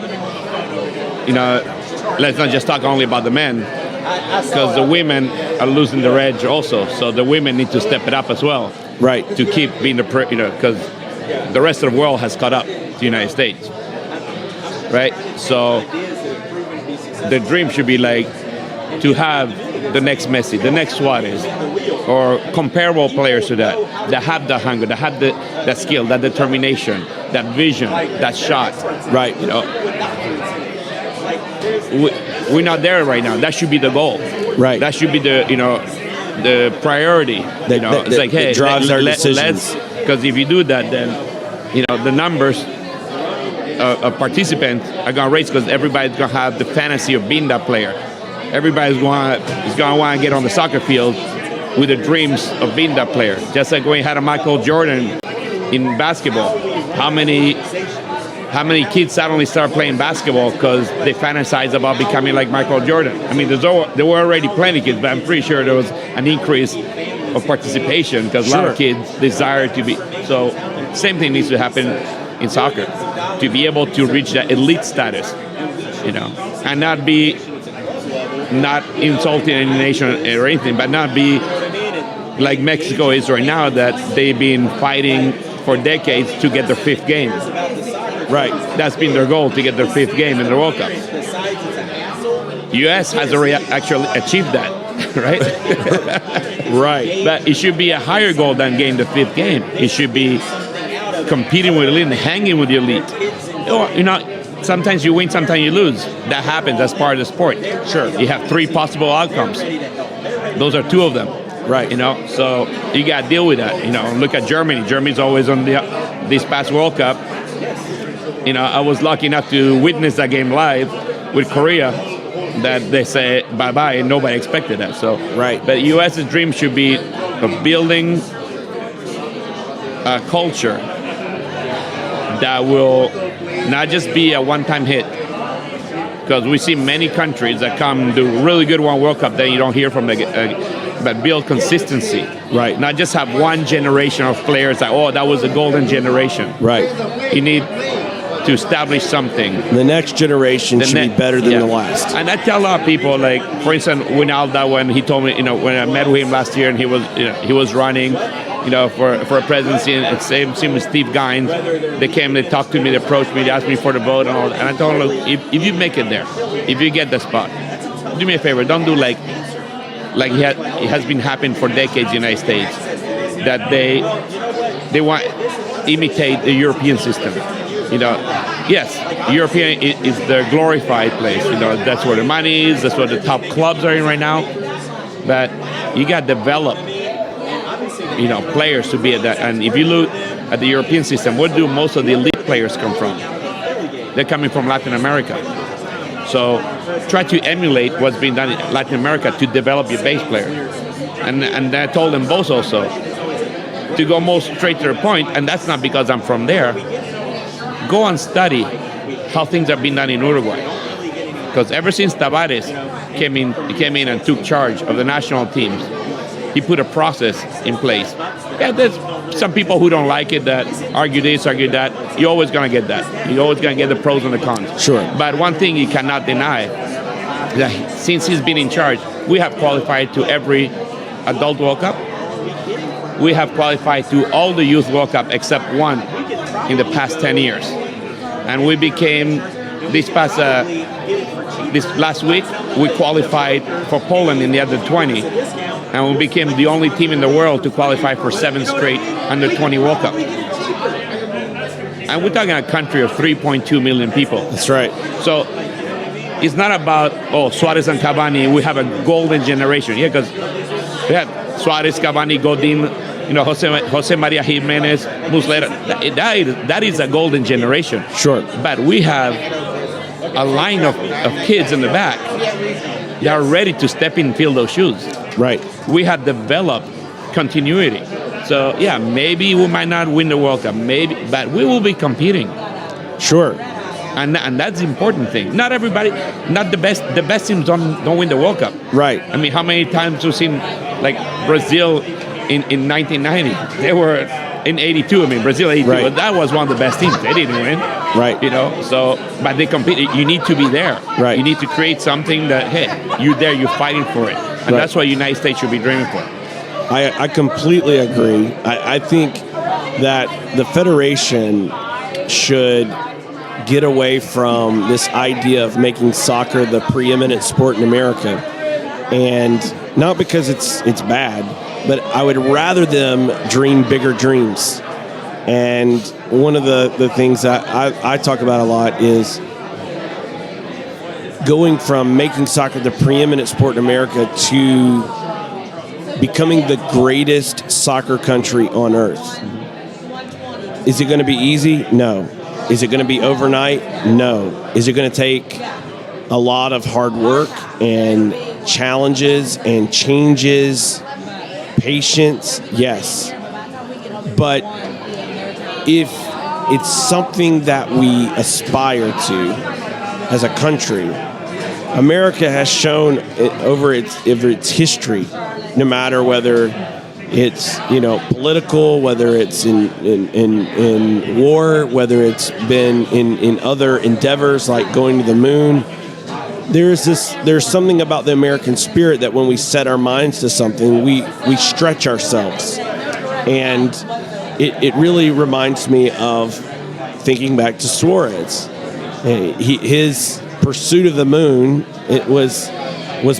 let's not just talk only about the men, because the women are losing their edge also. So the women need to step it up as well. Right. To keep being because the rest of the world has caught up to the United States. Right. So the dream should be like to have the next Messi, the next Suarez, or comparable players to that have the hunger, that have that skill, that determination, that vision, that shot. Right. We're not there right now. That should be the goal. Right. That should be the priority. It's like, hey, drives our decisions. Because if you do that, then the numbers of participants are going to raise because everybody's going to have the fantasy of being that player. Everybody's going to want to get on the soccer field with the dreams of being that player. Just like when we had a Michael Jordan in basketball. How many kids suddenly start playing basketball because they fantasize about becoming like Michael Jordan? I mean, there were already plenty of kids, but I'm pretty sure there was an increase of participation because a lot of kids desire to be. So same thing needs to happen in soccer to be able to reach that elite status, and not insulting any nation or anything, but not be like Mexico is right now, that they've been fighting for decades to get their 5th game. Right. That's been their goal, to get their 5th game in the World Cup. U.S. has already actually achieved that, right? Right. But it should be a higher goal than getting the 5th game. It should be competing with the elite and hanging with the elite. Sometimes you win, sometimes you lose. That happens. That's part of the sport. Sure. You have 3 possible outcomes. Those are 2 of them. Right. So you got to deal with that. Look at Germany. Germany's always on this past World Cup. I was lucky enough to witness that game live with Korea, that they say bye-bye, and nobody expected that. So, right. But U.S.'s dream should be of building a culture that will not just be a one-time hit. Because we see many countries that come do really good one World Cup, then you don't hear from them. But build consistency. Right. Not just have one generation of players that was a golden generation. Right. You need to establish something. The next generation should be better than the last. And I tell a lot of people, like, for instance, Winalda, when he told me, when I met with him last year and he was running, for a presidency, and same with Steve Gines. They came, they talked to me, they approached me, they asked me for the vote and all that. And I told them, look, if you make it there, if you get the spot, do me a favor, don't do like it has been happening for decades in the United States, that they want to imitate the European system. Yes, European is the glorified place. That's where the money is, that's where the top clubs are in right now. But you got to develop, players to be at that. And if you look at the European system, where do most of the elite players come from? They're coming from Latin America. So try to emulate what's being done in Latin America to develop your base player. And I told them both also to go most straight to the point, and that's not because I'm from there. Go and study how things are being done in Uruguay. Because ever since Tavares came in and took charge of the national teams, he put a process in place. Yeah, there's some people who don't like it, that argue this, argue that. You're always going to get that. You're always going to get the pros and the cons. Sure. But one thing you cannot deny, that since he's been in charge, we have qualified to every adult World Cup. We have qualified to all the youth World Cup except one in the past 10 years. And we became, this last week, we qualified for Poland in the under 20. And we became the only team in the world to qualify for 7 straight under 20 World Cup. And we're talking a country of 3.2 million people. That's right. So it's not about, Suarez and Cavani, we have a golden generation. Yeah, because we had Suarez, Cavani, Godin, Jose Maria Jimenez, Muslera. That is a golden generation. Sure. But we have a line of kids in the back that are ready to step in and fill those shoes. Right. We have developed continuity. So, yeah, maybe we might not win the World Cup, but we will be competing. Sure. And that's the important thing. Not everybody, not the best teams don't win the World Cup. Right. I mean, how many times we've seen, like, Brazil in 1990? They were in 82. I mean, Brazil 82. Right. But that was one of the best teams. They didn't win. Right. So, but they competed. You need to be there. Right. You need to create something that, hey, you're there, you're fighting for it. And Right. that's what the United States should be dreaming for. I completely agree. I think that the Federation should get away from this idea of making soccer the preeminent sport in America. And not because it's bad, but I would rather them dream bigger dreams. And one of the things that I talk about a lot is going from making soccer the preeminent sport in America to becoming the greatest soccer country on earth. Is it going to be easy? No. Is it going to be overnight? No. Is it going to take a lot of hard work and challenges and changes, patience? Yes. But if it's something that we aspire to as a country, America has shown over its history, no matter whether it's political, whether it's in war, whether it's been in other endeavors like going to the moon. There's something about the American spirit that when we set our minds to something, we stretch ourselves, and it really reminds me of thinking back to Suarez. His pursuit of the moon, it was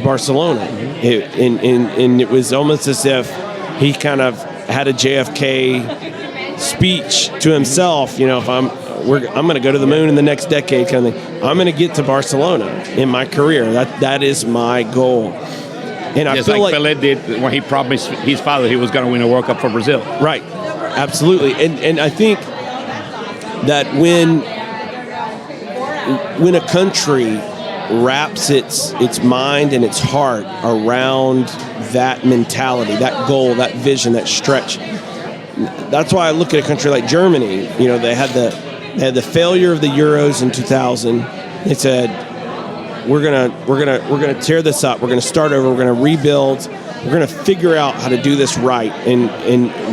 Barcelona, and it was almost as if he kind of had a JFK speech to himself. If I'm going to go to the moon in the next decade, kind of thing. I'm going to get to Barcelona in my career. That is my goal. And I feel like Pelé did when he promised his father he was going to win a World Cup for Brazil. Right, absolutely. And I think that when a country wraps its mind and its heart around that mentality, that goal, that vision, that stretch. That's why I look at a country like Germany. They had the failure of the Euros in 2000. They said, we're gonna tear this up. We're gonna start over. We're gonna rebuild. We're gonna figure out how to do this right, and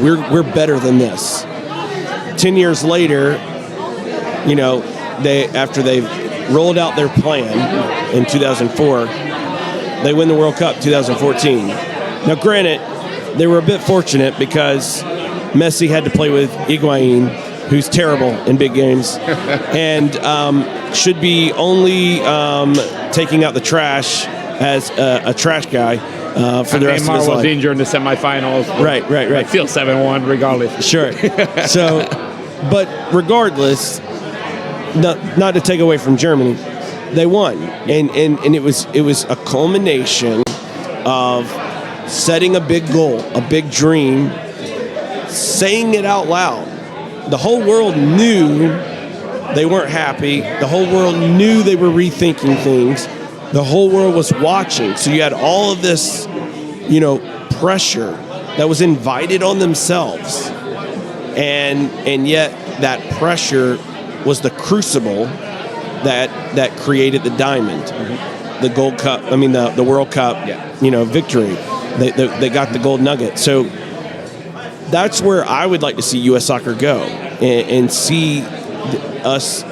we're better than this. 10 years later, after they rolled out their plan in 2004, they win the World Cup 2014. Now, granted, they were a bit fortunate because Messi had to play with Higuain, who's terrible in big games, and should be only taking out the trash as a trash guy for the rest of his life. Was injured in the semifinals. Right. Still 7-1 regardless. Sure. So, but regardless, not to take away from Germany, they won, and it was a culmination of setting a big goal, a big dream, saying it out loud. The whole world knew they weren't happy. The whole world knew they were rethinking things. The whole world was watching. So you had all of this, pressure that was invited on themselves, and yet that pressure was the crucible that created the diamond, the gold cup. I mean the World Cup, victory. They got the gold nugget. So that's where I would like to see U.S. Soccer go and see us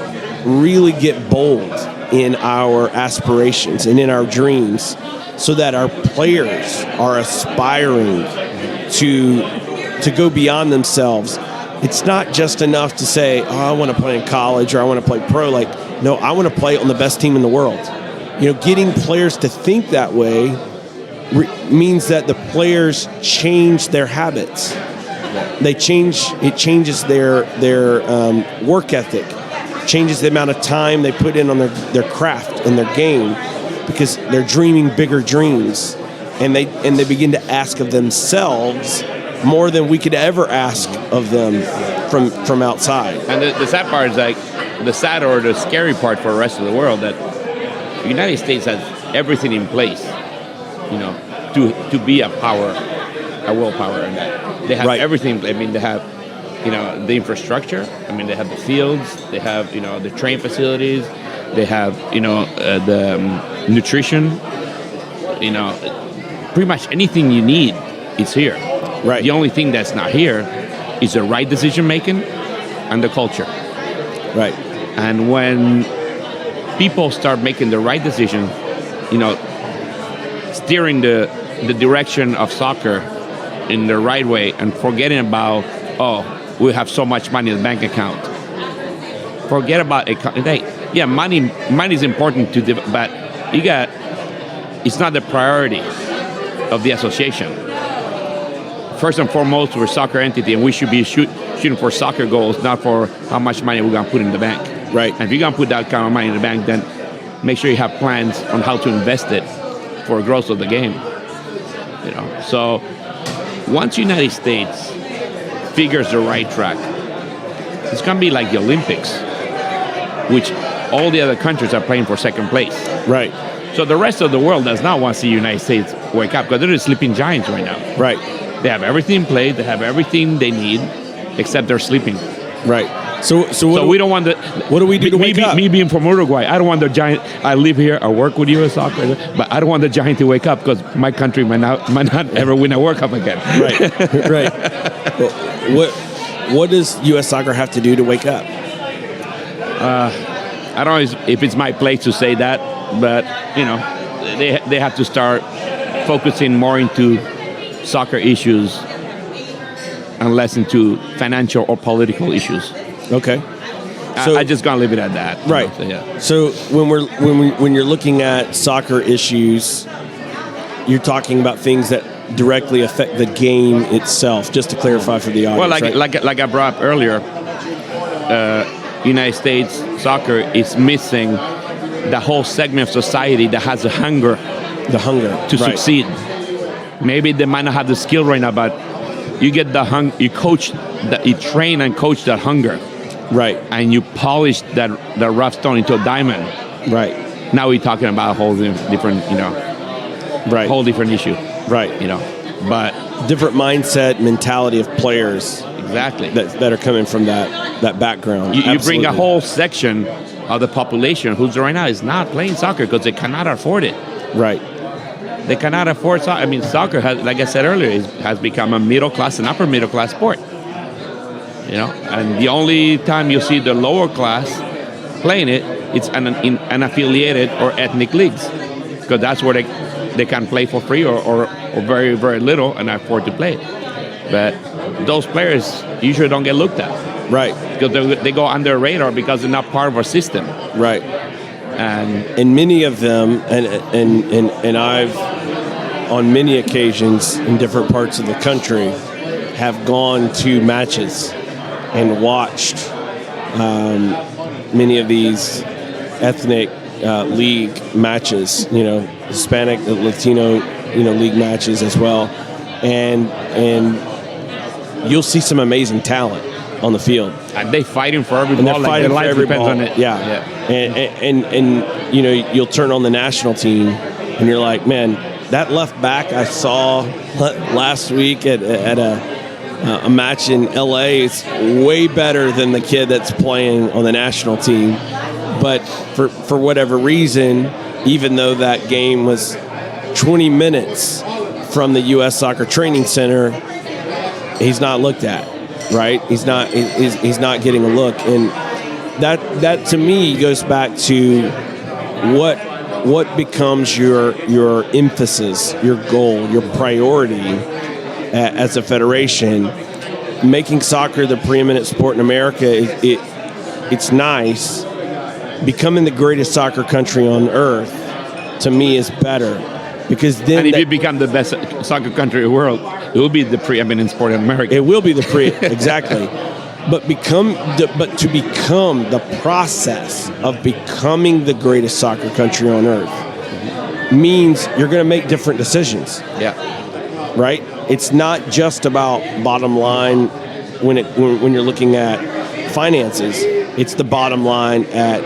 really get bold in our aspirations and in our dreams, so that our players are aspiring to go beyond themselves. It's not just enough to say, oh, I want to play in college or I want to play pro. Like, no, I want to play on the best team in the world. Getting players to think that way means that the players change their habits. It changes their work ethic, changes the amount of time they put in on their craft and their game, because they're dreaming bigger dreams, and they begin to ask of themselves more than we could ever ask of them from outside. And the sad part is, like, the sad or the scary part for the rest of the world, that the United States has everything in place, to be a world power, and they have everything. I mean, they have, the infrastructure. I mean, they have the fields, they have, the train facilities, they have, the nutrition. Pretty much anything you need is here. Right. The only thing that's not here is the right decision making and the culture. Right. And when people start making the right decision, steering the direction of soccer in the right way, and forgetting about, we have so much money in the bank account. Forget about it. Yeah, money is important but it's not the priority of the association. First and foremost, we're a soccer entity, and we should be shooting for soccer goals, not for how much money we're going to put in the bank. Right. And if you're going to put that kind of money in the bank, then make sure you have plans on how to invest it for growth of the game. So once United States figures the right track, it's going to be like the Olympics, which all the other countries are playing for second place. Right. So the rest of the world does not want to see the United States wake up, because they're the sleeping giants right now. Right. They have everything in play. They have everything they need, except they're sleeping. Right. So we don't want the. What do we do to wake up? Me being from Uruguay, I don't want the giant. I live here. I work with U.S. Soccer, but I don't want the giant to wake up, because my country might not ever win a World Cup again. Right. Right. What does U.S. Soccer have to do to wake up? I don't know if it's my place to say that, but they have to start focusing more into soccer issues and less into financial or political issues. Okay. So I just gonna leave it at that. Right. So when you're looking at soccer issues, you're talking about things that directly affect the game itself. Just to clarify for the audience. Well, like I brought up earlier, United States soccer is missing the whole segment of society that has the hunger to succeed. Maybe they might not have the skill right now, but you get the you train and coach that hunger. Right. And you polish the rough stone into a diamond. Right. Now we're talking about a whole different, whole different issue. Right. But different mindset, mentality of players. Exactly. That are coming from that background. You bring a whole section of the population who's right now is not playing soccer because they cannot afford it. Right. They cannot afford soccer. I mean, soccer has, like I said earlier, has become a middle class and upper middle class sport. And the only time you see the lower class playing it, it's in unaffiliated or ethnic leagues, because that's where they can play for free or very, very little and afford to play. But those players usually don't get looked at. Right. Because they go under the radar because they're not part of our system. Right. And many of them, and I've, on many occasions in different parts of the country, have gone to matches and watched many of these ethnic league matches, Hispanic, Latino, league matches as well. And you'll see some amazing talent on the field. And they fighting for every ball. They're fighting for every ball. On it. Yeah. And you'll turn on the national team and you're like, man, that left back I saw last week at a match in LA is way better than the kid that's playing on the national team. But for whatever reason, even though that game was 20 minutes from the U.S. Soccer Training Center, he's not looked at, right? He's not getting a look, and that to me goes back to what becomes your emphasis, your goal, your priority as a federation. Making soccer the preeminent sport in America, it's nice. Becoming the greatest soccer country on earth, to me, is better, because then and if you become the best soccer country in the world, it will be the preeminent sport in America. It will be exactly. But to become the process of becoming the greatest soccer country on earth means you're going to make different decisions. Yeah. Right? It's not just about bottom line when you're looking at finances. It's the bottom line at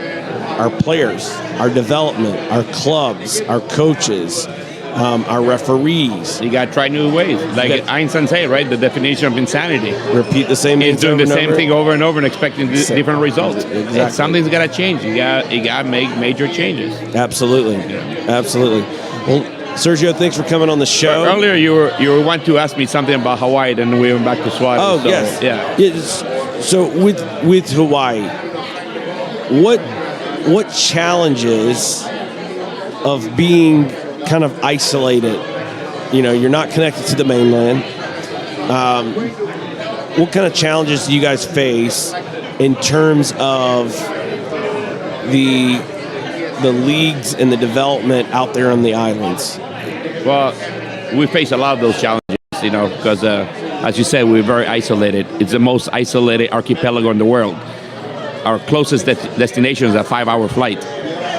our players, our development, our clubs, our coaches, our referees. You got to try new ways. Like Einstein said, right? The definition of insanity. Repeat the same thing. It's doing the same thing over and over and expecting different results. Exactly. Something's got to change. You got to make major changes. Absolutely. Absolutely. Well, Sergio, thanks for coming on the show. Earlier, you were want to ask me something about Hawaii, then we went back to Swat. Oh, so, yes. Yeah. So with Hawaii, what challenges of being kind of isolated? You're not connected to the mainland. What kind of challenges do you guys face in terms of the leagues and the development out there on the islands? Well, we face a lot of those challenges, because as you said, we're very isolated. It's the most isolated archipelago in the world. Our closest destination is a 5-hour flight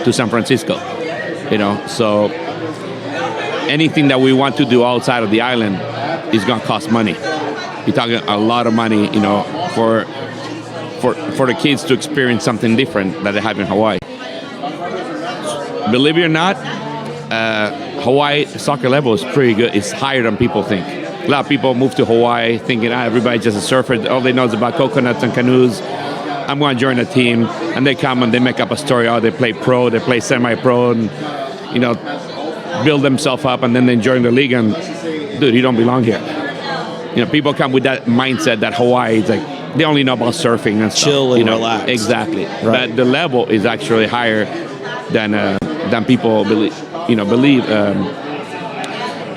to San Francisco. So anything that we want to do outside of the island is going to cost money. You're talking a lot of money, for the kids to experience something different that they have in Hawaii. Believe it or not, Hawaii soccer level is pretty good. It's higher than people think. A lot of people move to Hawaii thinking, everybody's just a surfer. All they know is about coconuts and canoes. I'm going to join a team, and they come and they make up a story. They play pro, they play semi-pro, and build themselves up, and then they join the league. And dude, you don't belong here. People come with that mindset that Hawaii is like they only know about surfing and stuff. Chill and relax. Exactly. Right. But the level is actually higher than people believe.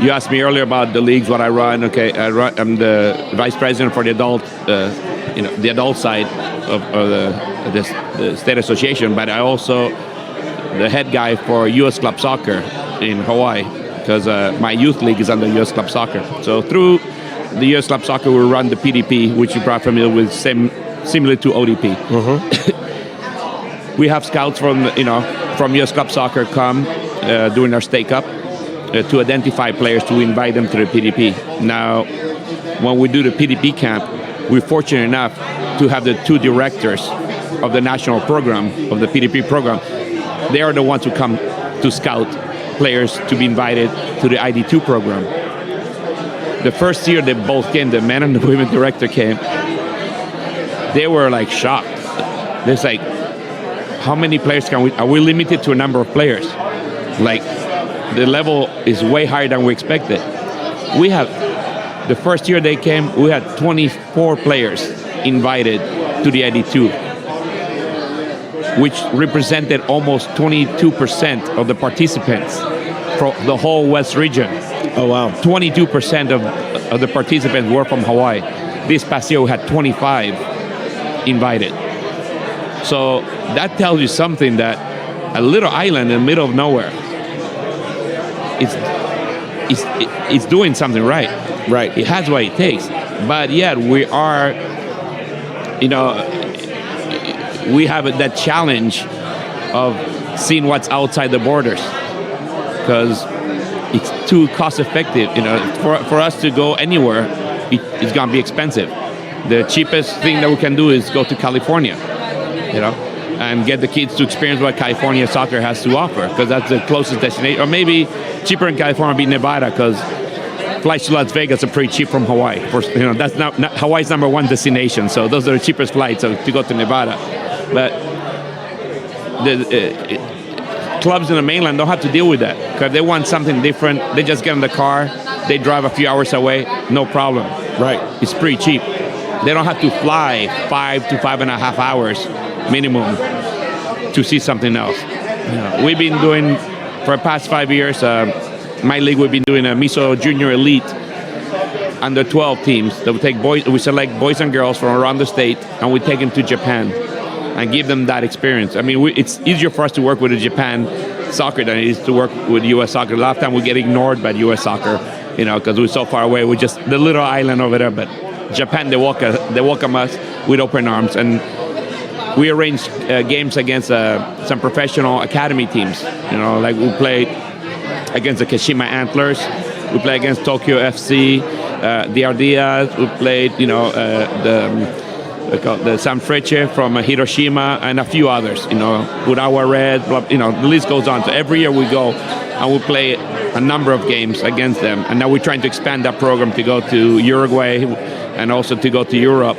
You asked me earlier about the leagues, what I run. Okay, I'm the vice president for the adult, the adult side of the state association. But I also the head guy for U.S. Club Soccer in Hawaii, because my youth league is under U.S. Club Soccer. So through the U.S. Club Soccer, we run the PDP, which you're probably familiar with, similar to ODP. We have scouts from U.S. Club Soccer come during our State Cup to identify players to invite them to the PDP. Now, when we do the PDP camp, we're fortunate enough to have the two directors of the national program, of the PDP program. They are the ones who come to scout players to be invited to the ID2 program. The first year they both came, the men and the women director came, they were like shocked. There's like, how many players are we limited to a number of players? Like, the level is way higher than we expected. We have, the first year they came, we had 24 players invited to the ID2, which represented almost 22% of the participants from the whole West region. Oh, wow. 22% of the participants were from Hawaii. This past year we had 25 invited. So that tells you something, that a little island in the middle of nowhere, it's doing something right. Right. It has what it takes. But yet we are, we have that challenge of seeing what's outside the borders, because it's too cost effective. For us to go anywhere, it's gonna be expensive. The cheapest thing that we can do is go to California, and get the kids to experience what California soccer has to offer, because that's the closest destination. Or maybe cheaper in California would be Nevada, because flights to Las Vegas are pretty cheap from Hawaii. That's not Hawaii's #1 destination, so those are the cheapest flights to go to Nevada. But clubs in the mainland don't have to deal with that. Because if they want something different, they just get in the car, they drive a few hours away, no problem. Right. It's pretty cheap. They don't have to fly 5 to 5.5 hours minimum to see something else. We've been doing, for the past 5 years, my league, we've been doing a Miso Junior Elite under 12 teams that we select boys and girls from around the state, and we take them to Japan and give them that experience. I mean, it's easier for us to work with the Japan soccer than it is to work with U.S. soccer. A lot of time we get ignored by U.S. soccer, because we're so far away. We're just the little island over there. But Japan, they welcome us with open arms, and we arrange games against some professional academy teams. Like we played against the Kashima Antlers, we played against Tokyo FC, the Ardias, we played, the San Frecce from Hiroshima, and a few others, Urawa Red, the list goes on. So every year we go and we play a number of games against them. And now we're trying to expand that program to go to Uruguay and also to go to Europe.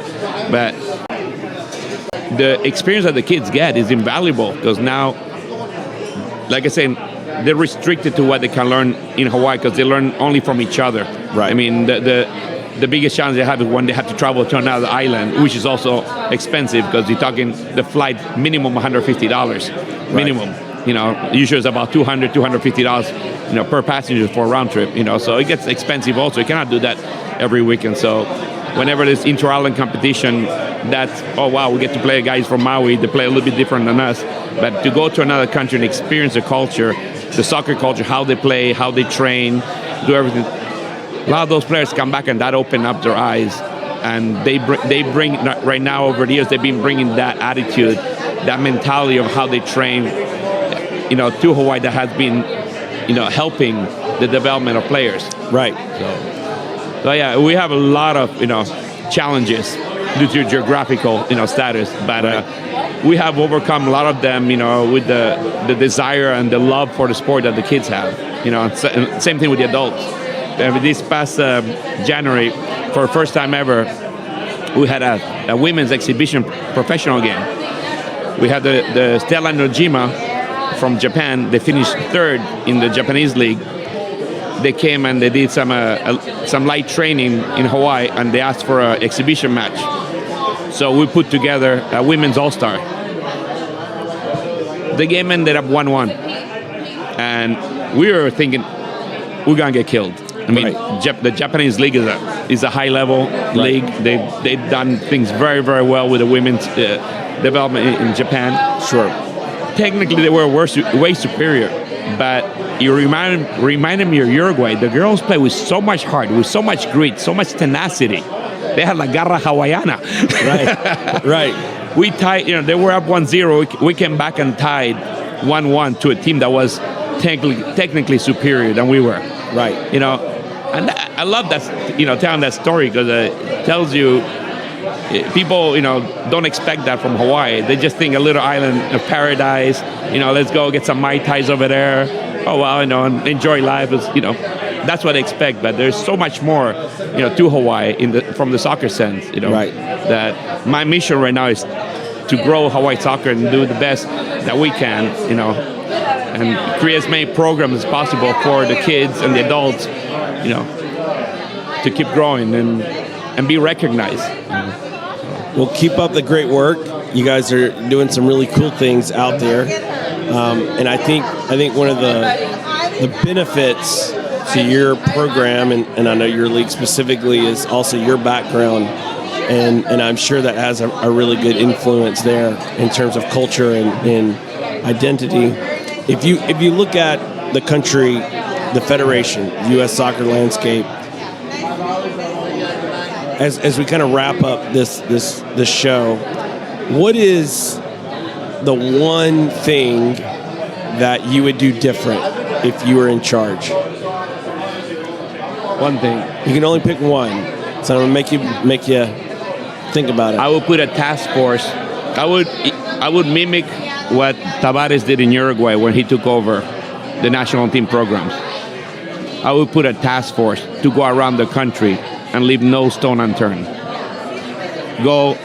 But the experience that the kids get is invaluable, because now, like I said, they're restricted to what they can learn in Hawaii because they learn only from each other. Right. I mean, the biggest challenge they have is when they have to travel to another island, which is also expensive because you're talking the flight minimum $150 minimum. Right. Usually it's about $200, $250, per passenger for a round trip. So it gets expensive also. You cannot do that every weekend. So whenever there's inter-island competition, that's, oh wow, we get to play guys from Maui. They play a little bit different than us. But to go to another country and experience the culture, the soccer culture, how they play, how they train, do everything. A lot of those players come back and that opened up their eyes, and they bring right now over the years they've been bringing that attitude, that mentality of how they train, to Hawaii, that has been, helping the development of players. Right. So yeah, we have a lot of challenges due to geographical status, but we have overcome a lot of them, with the desire and the love for the sport that the kids have. Same thing with the adults. This past January, for the first time ever, we had a women's exhibition professional game. We had the Stella Nojima from Japan. They finished third in the Japanese league. They came and they did some light training in Hawaii, and they asked for an exhibition match. So we put together a women's all-star. The game ended up 1-1, and we were thinking we're gonna get killed. I mean, the Japanese league is a high-level league. They've done things very, very well with the women's development in Japan. Sure. Technically, they were way superior, but you reminded me of Uruguay. The girls play with so much heart, with so much grit, so much tenacity. They had la garra hawaiana. Right. We tied, they were up 1-0. We came back and tied 1-1 to a team that was technically superior than we were. Right. And I love that, telling that story, because it tells you people, don't expect that from Hawaii. They just think a little island of paradise. Let's go get some Mai Tais over there. Oh, well, and enjoy life. That's what they expect. But there's so much more, to Hawaii from the soccer sense. Right. That my mission right now is to grow Hawaii soccer and do the best that we can. And create as many programs as possible for the kids and the adults, to keep growing and be recognized. Well, keep up the great work. You guys are doing some really cool things out there, and I think one of the benefits to your program, and I know your league specifically, is also your background, and I'm sure that has a really good influence there in terms of culture and identity. If you look at the country, the federation, U.S. soccer landscape, as we kind of wrap up this show, what is the one thing that you would do different if you were in charge? One thing. You can only pick one, so I'm gonna make you think about it. I would put a task force. I would mimic what Tavares did in Uruguay when he took over the national team programs. I would put a task force to go around the country and leave no stone unturned. Go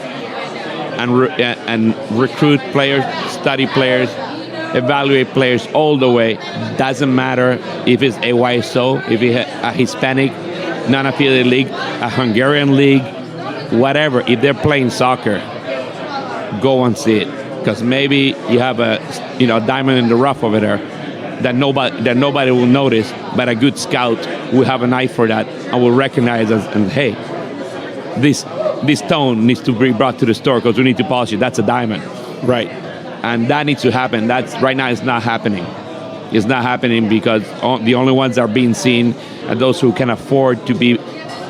and recruit players, study players, evaluate players all the way. Doesn't matter if it's a YSO, if it's a Hispanic, non-affiliated league, a Hungarian league, whatever. If they're playing soccer, go and see it, because maybe you have a diamond in the rough over there that nobody will notice, but a good scout will have an eye for that and will recognize us. And hey, this stone needs to be brought to the store because we need to polish it. That's a diamond, Right. and that needs to happen. That's right now. It's not happening. It's not happening because the only ones that are being seen are those who can afford to be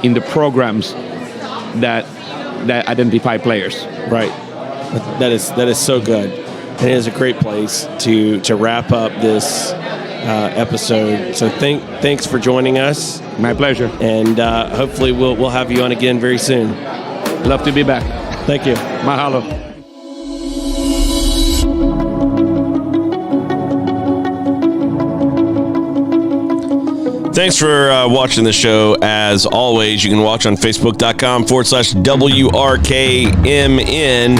in the programs that identify players. Right. That is so good. And it is a great place to wrap up this episode. So thanks for joining us. My pleasure. And hopefully we'll have you on again very soon. Love to be back. Thank you. Mahalo. Thanks for watching the show. As always, you can watch on Facebook.com/WRKMN,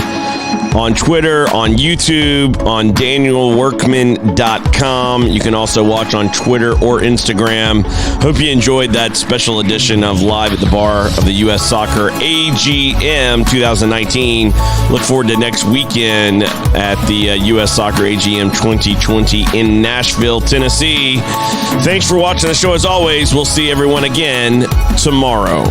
on Twitter, on YouTube, on DanielWorkman.com. You can also watch on Twitter or Instagram. Hope you enjoyed that special edition of Live at the Bar of the U.S. Soccer AGM 2019. Look forward to next weekend at the U.S. Soccer AGM 2020 in Nashville, Tennessee. Thanks for watching the show as always. We'll see everyone again tomorrow.